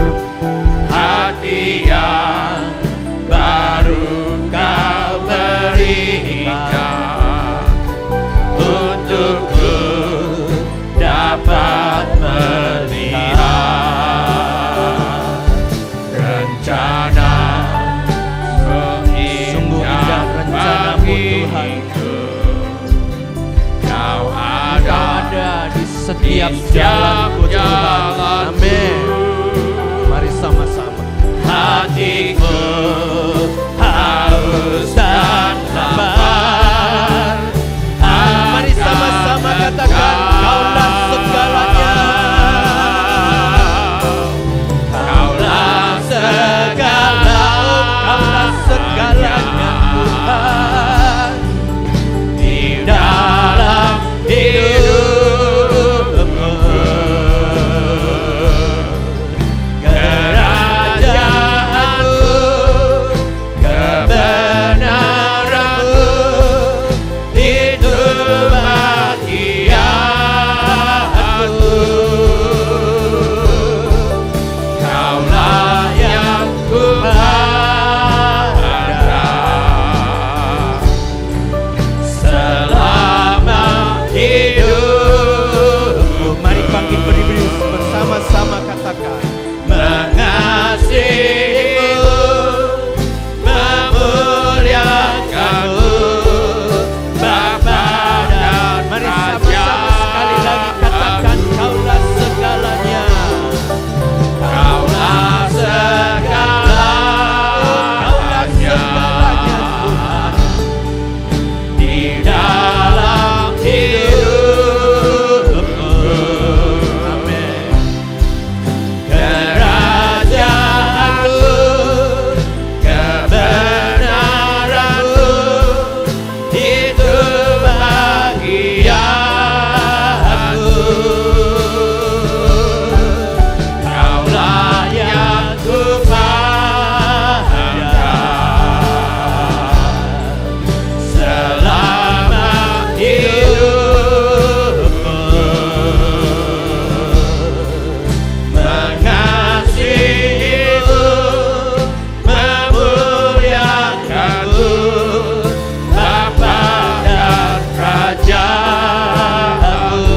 hati yang baru Kau berikan untukku dapat melihat rencana Sungguh indah rencana-Mu Tuhan. Kau Kau ada ada di setiap jalanku Tuhan. Amin. Mari sama-sama. hatiku haus dan lapar. Mari sama-sama katakan, Kaulah segalanya. Kaulah segala, Kaulah segalanya Tuhan. di dalam hidupku. Kerajaanmu, kebenaranmu, itu bahagiaku. Kaulah yang kuharap selama hidupku. Mari bangkit berdiri bersama-sama katakan, Mengasihimu, memuliakanmu, Bapa dan mari Raja. sama-sama sekali lagi katakan, Kaulah segalanya. Kaulah segalanya Tuhan. di dalam hidupku. Amin. Kerajaanmu, kebenaranmu, itu bahagiaku. Kaulah yang kuharap selama hidupku. Mengasihimu, memuliakanmu, Bapa dan Rajaku.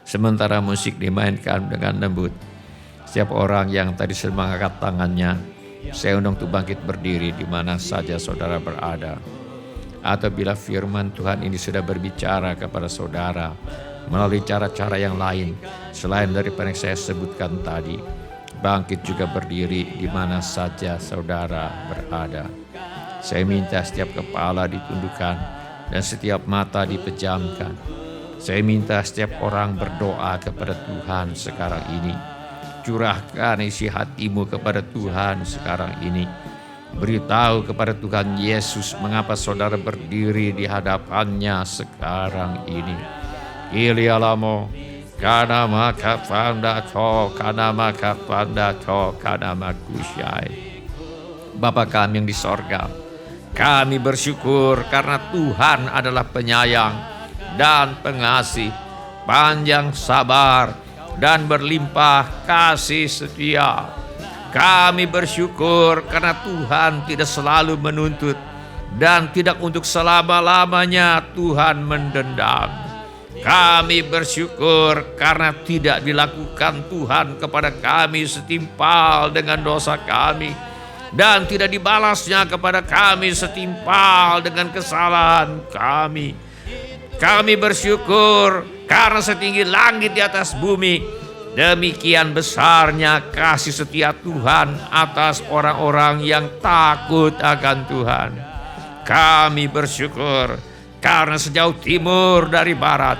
Sementara musik dimainkan dengan lembut, setiap orang yang tadi sedang mengangkat tangannya, saya undang untuk bangkit berdiri di mana saja saudara berada. Atau bila firman Tuhan ini sudah berbicara kepada saudara melalui cara-cara yang lain selain daripada yang saya sebutkan tadi, bangkit juga berdiri di mana saja saudara berada. Saya minta setiap kepala ditundukkan dan setiap mata dipejamkan. Saya minta setiap orang berdoa kepada Tuhan sekarang ini. Curahkan isi hatimu kepada Tuhan sekarang ini. Beritahu kepada Tuhan Yesus mengapa saudara berdiri di hadapannya sekarang ini. Ilialamo, kana maka panda to, kana maka panda to, kana makusyai. Bapa kami yang di sorga, kami bersyukur karena Tuhan adalah penyayang dan pengasih, panjang sabar dan berlimpah kasih setia. Kami bersyukur karena Tuhan tidak selalu menuntut dan tidak untuk selama-lamanya Tuhan mendendam. Kami bersyukur karena tidak dilakukan Tuhan kepada kami setimpal dengan dosa kami dan tidak dibalasnya kepada kami setimpal dengan kesalahan kami. Kami bersyukur karena setinggi langit di atas bumi, demikian besarnya kasih setia Tuhan atas orang-orang yang takut akan Tuhan. Kami bersyukur karena sejauh timur dari barat,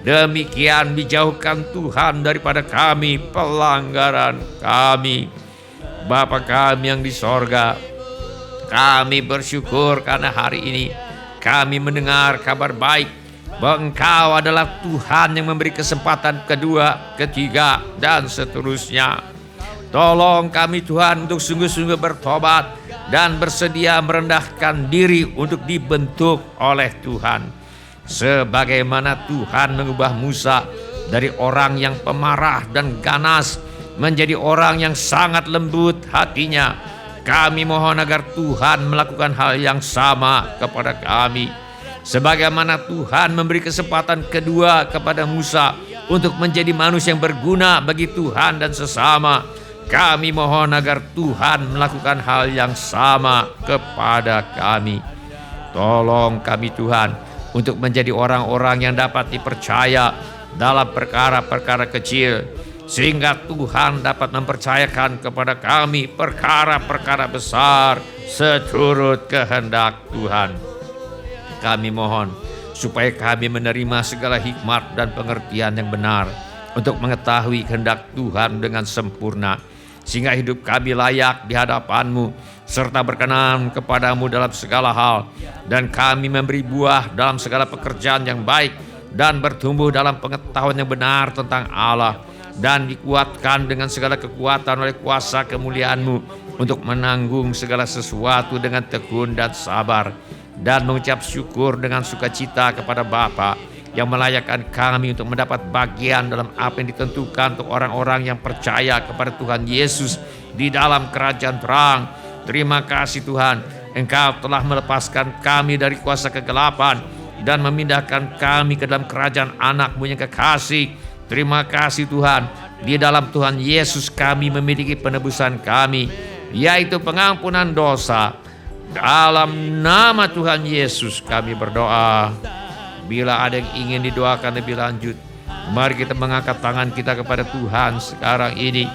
Demikian dijauhkan Tuhan daripada kami pelanggaran kami. Bapa kami yang di sorga, kami bersyukur karena hari ini kami mendengar kabar baik bahwa Engkau adalah Tuhan yang memberi kesempatan kedua, ketiga, dan seterusnya. Tolong kami Tuhan untuk sungguh-sungguh bertobat dan bersedia merendahkan diri untuk dibentuk oleh Tuhan. Sebagaimana Tuhan mengubah Musa dari orang yang pemarah dan ganas menjadi orang yang sangat lembut hatinya, kami mohon agar Tuhan melakukan hal yang sama kepada kami. Sebagaimana Tuhan memberi kesempatan kedua kepada Musa untuk menjadi manusia yang berguna bagi Tuhan dan sesama, kami mohon agar Tuhan melakukan hal yang sama kepada kami. Tolong kami Tuhan untuk menjadi orang-orang yang dapat dipercaya dalam perkara-perkara kecil, sehingga Tuhan dapat mempercayakan kepada kami perkara-perkara besar seturut kehendak Tuhan. Kami mohon supaya kami menerima segala hikmat dan pengertian yang benar untuk mengetahui kehendak Tuhan dengan sempurna, sehingga hidup kami layak di hadapan-Mu serta berkenan kepadamu dalam segala hal, dan kami memberi buah dalam segala pekerjaan yang baik dan bertumbuh dalam pengetahuan yang benar tentang Allah, dan dikuatkan dengan segala kekuatan oleh kuasa kemuliaan-Mu untuk menanggung segala sesuatu dengan tekun dan sabar, dan mengucap syukur dengan sukacita kepada Bapa yang melayakkan kami untuk mendapat bagian dalam apa yang ditentukan untuk orang-orang yang percaya kepada Tuhan Yesus di dalam kerajaan terang. Terima kasih Tuhan, Engkau telah melepaskan kami dari kuasa kegelapan dan memindahkan kami ke dalam kerajaan anak-Mu yang kekasih. Terima kasih Tuhan, di dalam Tuhan Yesus kami memiliki penebusan kami, yaitu pengampunan dosa. Dalam nama Tuhan Yesus kami berdoa. Bila ada yang ingin didoakan lebih lanjut, mari kita mengangkat tangan kita kepada Tuhan sekarang ini.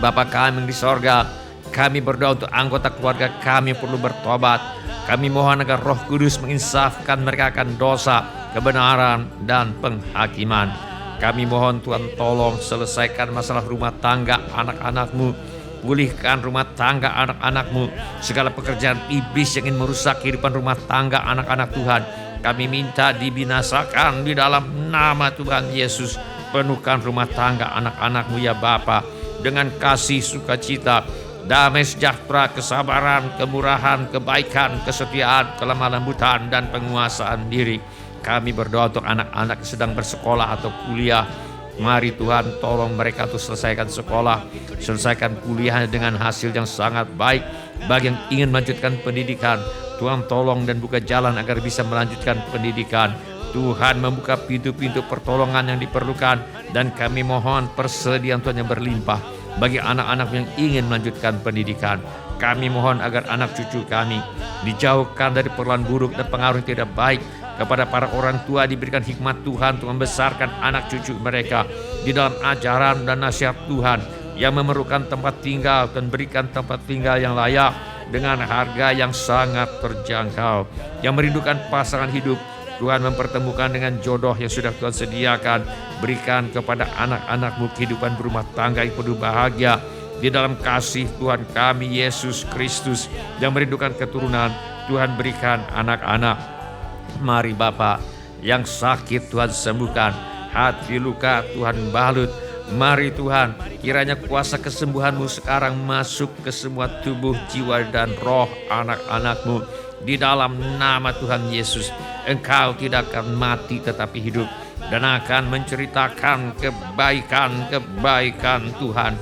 Bapa kami yang di sorga, kami berdoa untuk anggota keluarga kami yang perlu bertobat. Kami mohon agar Roh Kudus menginsafkan mereka akan dosa, kebenaran, dan penghakiman. Kami mohon Tuhan tolong selesaikan masalah rumah tangga anak-anak-Mu. Pulihkan rumah tangga anak-anak-Mu. Segala pekerjaan iblis yang ingin merusak kehidupan rumah tangga anak-anak Tuhan, kami minta dibinasakan di dalam nama Tuhan Yesus. Penuhkan rumah tangga anak-anak-Mu ya Bapa dengan kasih, sukacita, damai sejahtera, kesabaran, kemurahan, kebaikan, kesetiaan, kelemah lembutan, dan penguasaan diri. Kami berdoa untuk anak-anak yang sedang bersekolah atau kuliah. Mari Tuhan tolong mereka untuk selesaikan sekolah, selesaikan kuliah dengan hasil yang sangat baik. Bagi yang ingin melanjutkan pendidikan, Tuhan tolong dan buka jalan agar bisa melanjutkan pendidikan. Tuhan membuka pintu-pintu pertolongan yang diperlukan, dan kami mohon persediaan Tuhan yang berlimpah bagi anak-anak yang ingin melanjutkan pendidikan. Kami mohon agar anak cucu kami dijauhkan dari perlakuan buruk dan pengaruh yang tidak baik. Kepada para orang tua diberikan hikmat Tuhan untuk membesarkan anak cucu mereka di dalam ajaran dan nasihat Tuhan, yang memerlukan tempat tinggal dan berikan tempat tinggal yang layak dengan harga yang sangat terjangkau, yang merindukan pasangan hidup. Tuhan mempertemukan dengan jodoh yang sudah Tuhan sediakan. Berikan kepada anak-anak-Mu kehidupan berumah tangga yang penuh bahagia di dalam kasih Tuhan kami Yesus Kristus, yang merindukan keturunan. Tuhan berikan anak-anak. Mari Bapa, yang sakit Tuhan sembuhkan, hati luka Tuhan balut. Mari Tuhan, kiranya kuasa kesembuhan-Mu sekarang masuk ke semua tubuh, jiwa, dan roh anak-anak-Mu. Di dalam nama Tuhan Yesus, Engkau tidak akan mati tetapi hidup, dan akan menceritakan kebaikan Tuhan.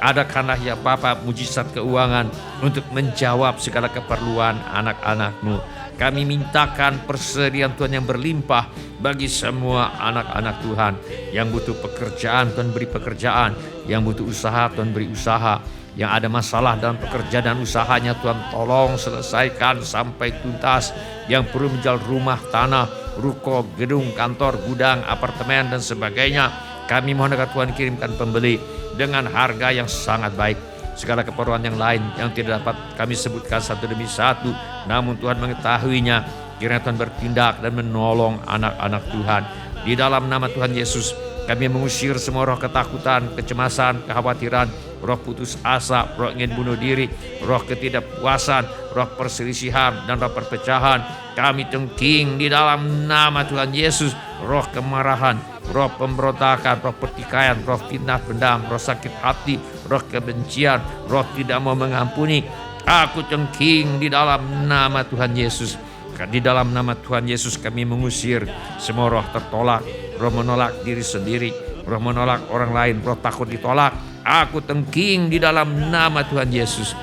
Adakanlah ya Bapa mujizat keuangan untuk menjawab segala keperluan anak-anak-Mu. Kami mintakan persediaan Tuhan yang berlimpah bagi semua anak-anak Tuhan. Yang butuh pekerjaan, Tuhan beri pekerjaan. Yang butuh usaha, Tuhan beri usaha. Yang ada masalah dalam pekerjaan dan usahanya, Tuhan tolong selesaikan sampai tuntas. Yang perlu menjual rumah, tanah, ruko, gedung, kantor, gudang, apartemen, dan sebagainya, kami mohon agar Tuhan kirimkan pembeli dengan harga yang sangat baik. Segala keperluan yang lain yang tidak dapat kami sebutkan satu demi satu, namun Tuhan mengetahuinya. Kiranya Tuhan bertindak dan menolong anak-anak Tuhan. Di dalam nama Tuhan Yesus, kami mengusir semua roh ketakutan, kecemasan, kekhawatiran, roh putus asa, roh ingin bunuh diri, roh ketidakpuasan, roh perselisihan, dan roh perpecahan. Kami cengking di dalam nama Tuhan Yesus, roh kemarahan, roh pemberontakan, roh pertikaian, roh fitnah dendam, roh sakit hati, roh kebencian, roh tidak mau mengampuni. Aku cengking di dalam nama Tuhan Yesus. Di dalam nama Tuhan Yesus kami mengusir semua roh tertolak, roh menolak diri sendiri, roh menolak orang lain, roh takut ditolak. Aku tengking di dalam nama Tuhan Yesus.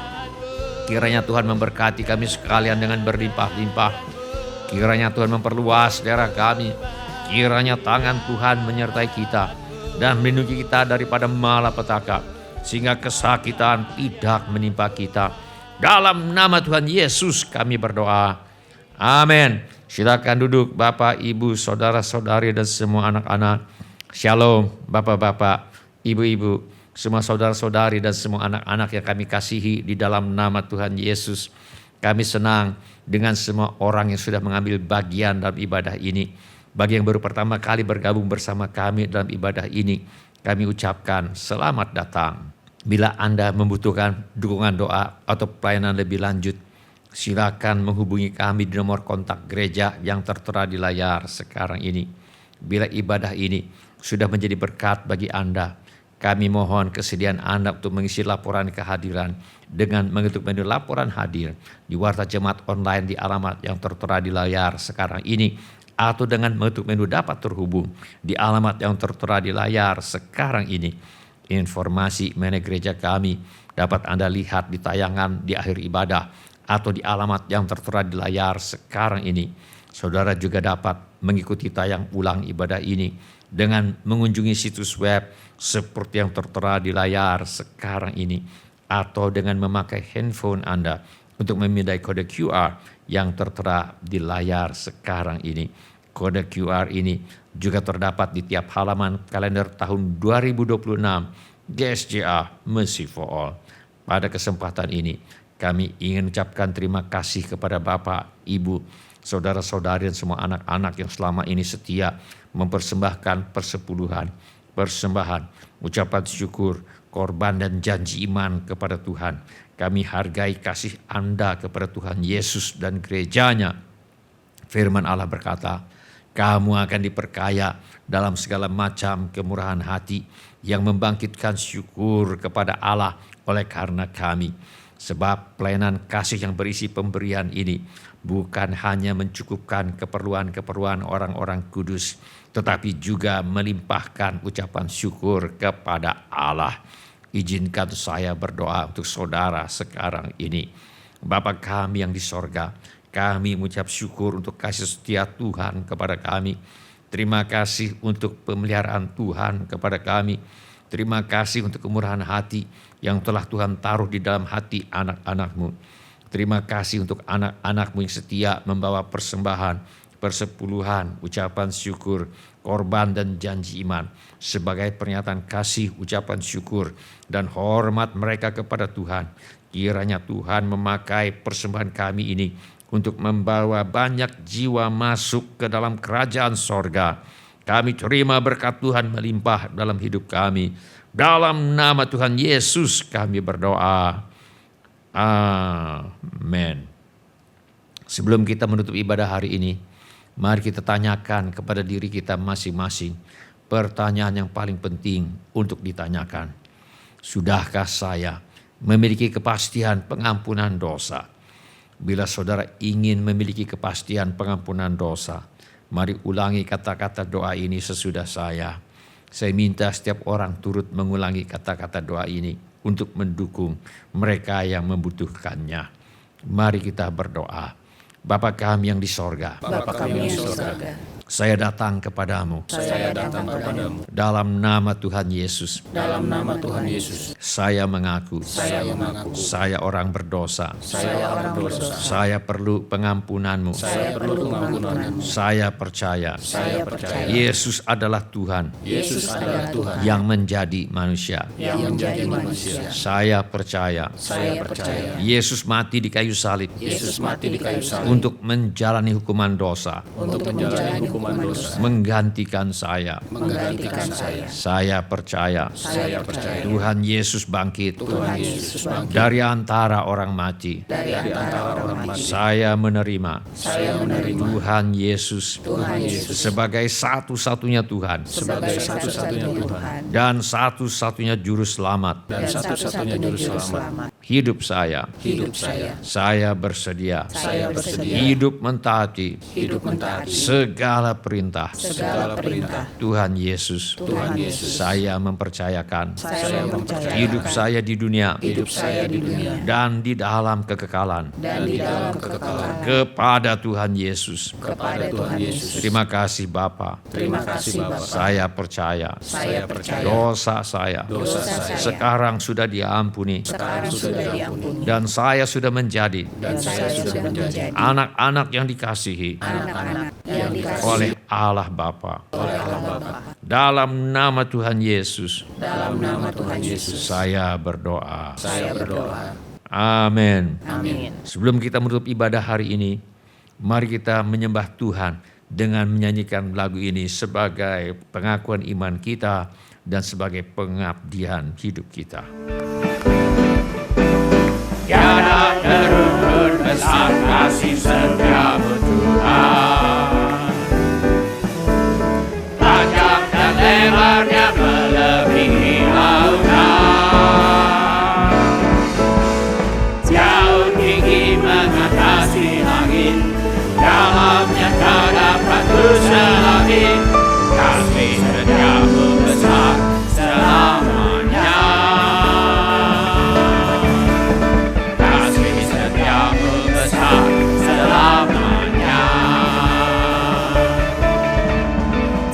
Kiranya Tuhan memberkati kami sekalian dengan berlimpah-limpah. Kiranya Tuhan memperluas daerah kami. Kiranya tangan Tuhan menyertai kita dan melindungi kita daripada malapetaka, sehingga kesakitan tidak menimpa kita. Dalam nama Tuhan Yesus kami berdoa. Amin. Silakan duduk Bapak, Ibu, saudara-saudari dan semua anak-anak. Shalom Bapak-bapak, Ibu-ibu, semua saudara-saudari dan semua anak-anak yang kami kasihi di dalam nama Tuhan Yesus. Kami senang dengan semua orang yang sudah mengambil bagian dalam ibadah ini. Bagi yang baru pertama kali bergabung bersama kami dalam ibadah ini, kami ucapkan selamat datang. Bila Anda membutuhkan dukungan doa atau pelayanan lebih lanjut, silakan menghubungi kami di nomor kontak gereja yang tertera di layar sekarang ini. Bila ibadah ini sudah menjadi berkat bagi Anda, kami mohon kesediaan Anda untuk mengisi laporan kehadiran dengan mengetuk menu laporan hadir di Warta Jemaat Online di alamat yang tertera di layar sekarang ini, atau dengan mengetuk menu dapat terhubung di alamat yang tertera di layar sekarang ini. Informasi mengenai gereja kami dapat Anda lihat di tayangan di akhir ibadah atau di alamat yang tertera di layar sekarang ini. Saudara juga dapat mengikuti tayang ulang ibadah ini dengan mengunjungi situs web seperti yang tertera di layar sekarang ini, atau dengan memakai handphone Anda untuk memindai kode QR yang tertera di layar sekarang ini. Kode QR ini juga terdapat di tiap halaman kalender tahun 2026 GSJA Mercy for All. Pada kesempatan ini, kami ingin ucapkan terima kasih kepada Bapak, Ibu, saudara-saudari dan semua anak-anak yang selama ini setia mempersembahkan persepuluhan, persembahan, ucapan syukur, korban dan janji iman kepada Tuhan. Kami hargai kasih Anda kepada Tuhan Yesus dan gerejanya. Firman Allah berkata, kamu akan diperkaya dalam segala macam kemurahan hati yang membangkitkan syukur kepada Allah oleh karena kami. Sebab pelayanan kasih yang berisi pemberian ini bukan hanya mencukupkan keperluan-keperluan orang-orang kudus, tetapi juga melimpahkan ucapan syukur kepada Allah. Izinkan saya berdoa untuk saudara sekarang ini. Bapa kami yang di sorga, kami mengucap syukur untuk kasih setia Tuhan kepada kami. Terima kasih untuk pemeliharaan Tuhan kepada kami. Terima kasih untuk kemurahan hati yang telah Tuhan taruh di dalam hati anak-anak-Mu. Terima kasih untuk anak-anak-Mu yang setia membawa persembahan, persepuluhan, ucapan syukur, korban dan janji iman sebagai pernyataan kasih, ucapan syukur dan hormat mereka kepada Tuhan. Kiranya Tuhan memakai persembahan kami ini untuk membawa banyak jiwa masuk ke dalam kerajaan sorga. Kami terima berkat Tuhan melimpah dalam hidup kami. Dalam nama Tuhan Yesus kami berdoa. Amin. Sebelum kita menutup ibadah hari ini, mari kita tanyakan kepada diri kita masing-masing pertanyaan yang paling penting untuk ditanyakan. Sudahkah saya memiliki kepastian pengampunan dosa? Bila saudara ingin memiliki kepastian pengampunan dosa, mari ulangi kata-kata doa ini sesudah saya. Saya minta setiap orang turut mengulangi kata-kata doa ini untuk mendukung mereka yang membutuhkannya. Mari kita berdoa. Bapa kami yang di sorga, Bapa kami yang di sorga, saya datang kepadamu. Saya datang kepadamu Dalam nama Tuhan Yesus. dalam nama Tuhan Yesus. Saya mengaku. Saya mengaku Saya orang berdosa. saya orang berdosa. Saya perlu pengampunanmu. Saya perlu pengampunan. Saya percaya. Saya percaya Yesus adalah Tuhan Yesus adalah Tuhan yang menjadi manusia. yang menjadi manusia. Saya percaya Saya percaya Yesus mati di kayu salib Yesus mati di kayu salib untuk menjalani hukuman dosa untuk menjalani hukuman menggantikan saya. Saya percaya Tuhan Yesus bangkit dari antara orang mati. Saya menerima Tuhan Yesus sebagai satu-satunya Tuhan dan satu-satunya juru selamat. Hidup saya bersedia hidup mentaati segala perintah Tuhan Yesus. Saya mempercayakan hidup saya di dunia dan di dalam kekekalan kepada Tuhan Yesus. Terima kasih Bapa. Saya percaya dosa saya sekarang sudah diampuni dan saya sudah menjadi anak-anak yang dikasihi oleh Allah Bapa. Dalam nama Tuhan Yesus, saya berdoa. Amin. Sebelum kita menutup ibadah hari ini, mari kita menyembah Tuhan dengan menyanyikan lagu ini sebagai pengakuan iman kita dan sebagai pengabdian hidup kita. Tiada terukun besar kasih setiamu Tuhan, panjang dan lebarnya melebihi lautan, jauh tinggi mengatasi langit, dalamnya tak dapat kuselami. Kasih setiamu besar selamanya. Kasih setiamu besar selamanya.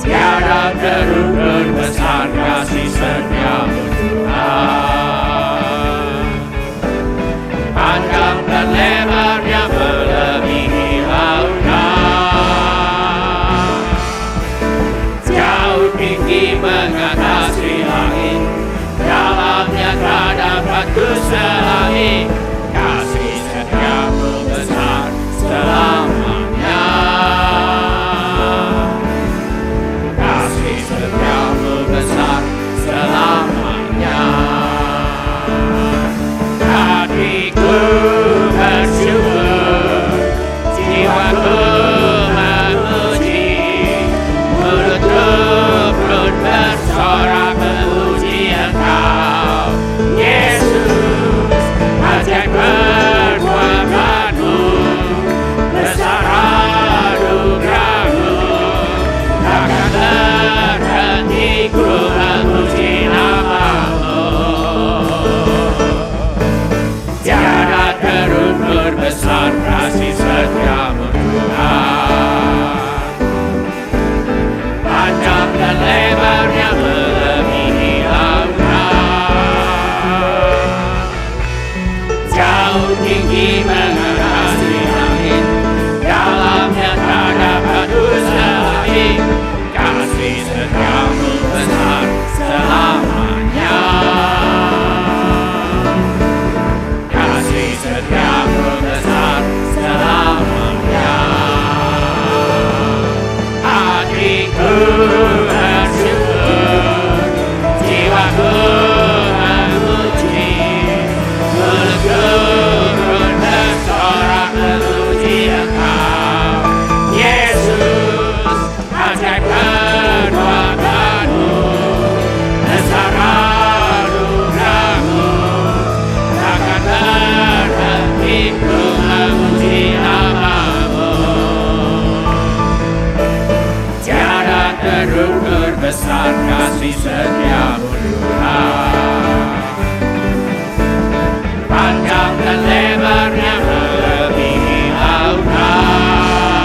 Tiada terukur besar kasih setiamu Tuhan, panjang dan lebarnya melebihi lautan, jauh tinggi mengatasi langit, dalamnya tak dapat kuselami. Kasih setiamu besar selamanya. Kasih setiamu besar selamanya. Hatiku bersyukur, jiwaku memuji, mulutku pun bersorak memuji Engkau, Yesus. Ajaib perbuatanmu, besar anugerahmu, takkan berhenti ku memuji namamu. Tiada terukur besar kasih setiamu Tuhan, panjang dan lebarnya melebihi lautan, jauh tinggi mengatasi langit, dalamnya tak dapat kuselami. Kasih setiamu besar selamanya. Kasih setiamu besar selamanya. Hatiku bersyukur, jiwaku memuji, mulutku pun bersorak memuji Engkau, Yesus. Ajaib perbuatanmu, besar anugerahmu, takkan berhenti ku memuji namamu. Tiada terukur besar kasih setiamu Tuhan, panjang dan lebarnya melebihi lautan,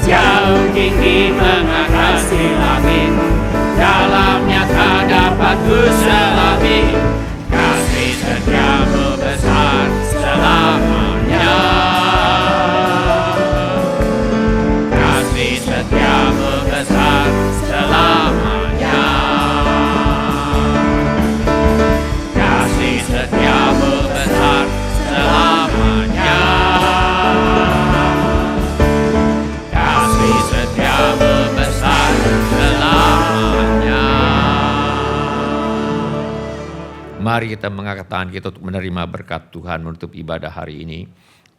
jauh tinggi mengatasi langit, dalamnya tak dapat kuselami. Kasih setiamu besar selamanya. Kasih setiamu besar selamanya. Kasih setiamu besar selamanya. mari kita mengangkat tangan kita untuk menerima berkat Tuhan menutup ibadah hari ini.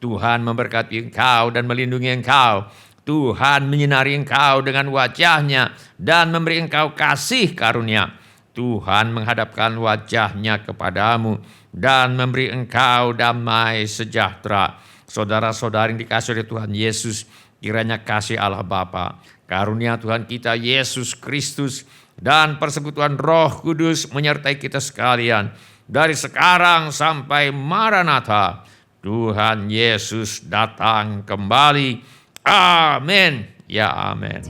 Tuhan memberkati engkau dan melindungi engkau. Tuhan menyinari engkau dengan wajah-Nya dan memberi engkau kasih karunia. Tuhan menghadapkan wajah-Nya kepadamu dan memberi engkau damai sejahtera. Saudara-saudari yang dikasihi oleh Tuhan Yesus, kiranya kasih Allah Bapa, karunia Tuhan kita Yesus Kristus, dan persekutuan Roh Kudus menyertai kita sekalian dari sekarang sampai Maranatha. Tuhan Yesus datang kembali. Amin. Ya amin.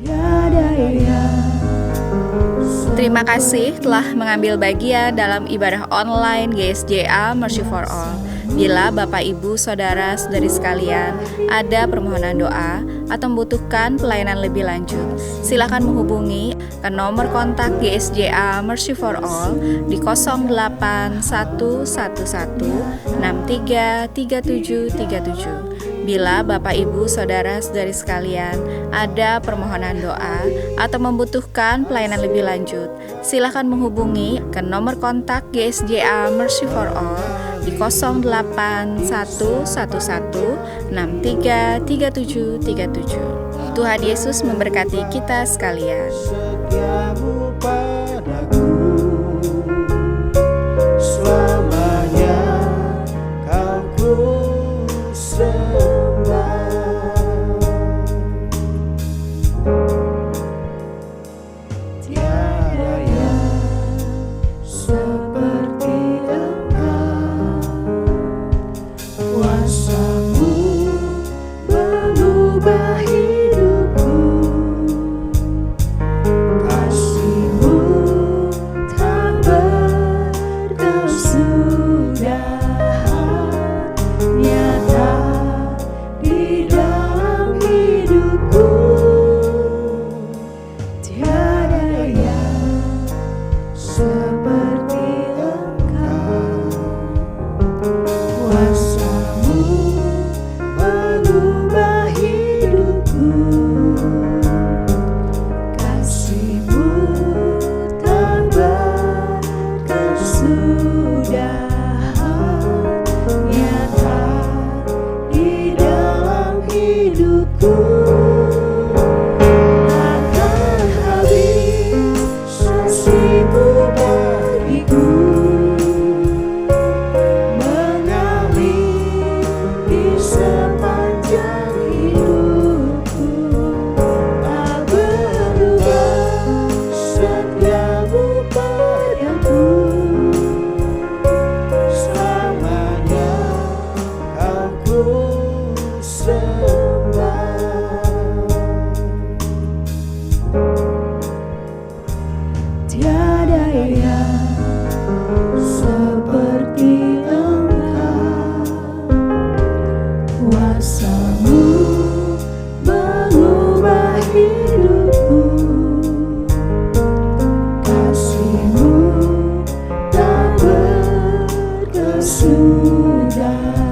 Terima kasih telah mengambil bagian dalam ibadah online GSJA Mercy for All. Bila Bapak, Ibu, Saudara, Saudari sekalian ada permohonan doa atau membutuhkan pelayanan lebih lanjut, silakan menghubungi ke nomor kontak GSJA Mercy for All di 08111633737. Bila Bapak, Ibu, Saudara, Saudari sekalian ada permohonan doa atau membutuhkan pelayanan lebih lanjut, silakan menghubungi ke nomor kontak GSJA Mercy for All di 08111633737. Tuhan Yesus memberkati kita sekalian. Setiamu padaku selamanya, kau ku sembah. Tiada yang seperti Engkau, kuasa-Mu mengubah hidupku. Kasih-Mu tak berkesudahan, nyata di dalam hidupku. Tiada yang seperti Engkau, kuasa-Mu mengubah hidupku. Kasih-Mu tak berkesudahan, nyata di dalam hidupku. Takkan habis kasih-Mu bagiku, mengalir di sepanjang hidupku. Tak berubah setiamu padaku, selamanya kau ku sembah. Tiada yang seperti Engkau, kuasa-Mu mengubah hidupku. Kasih-Mu tak berkesudahan,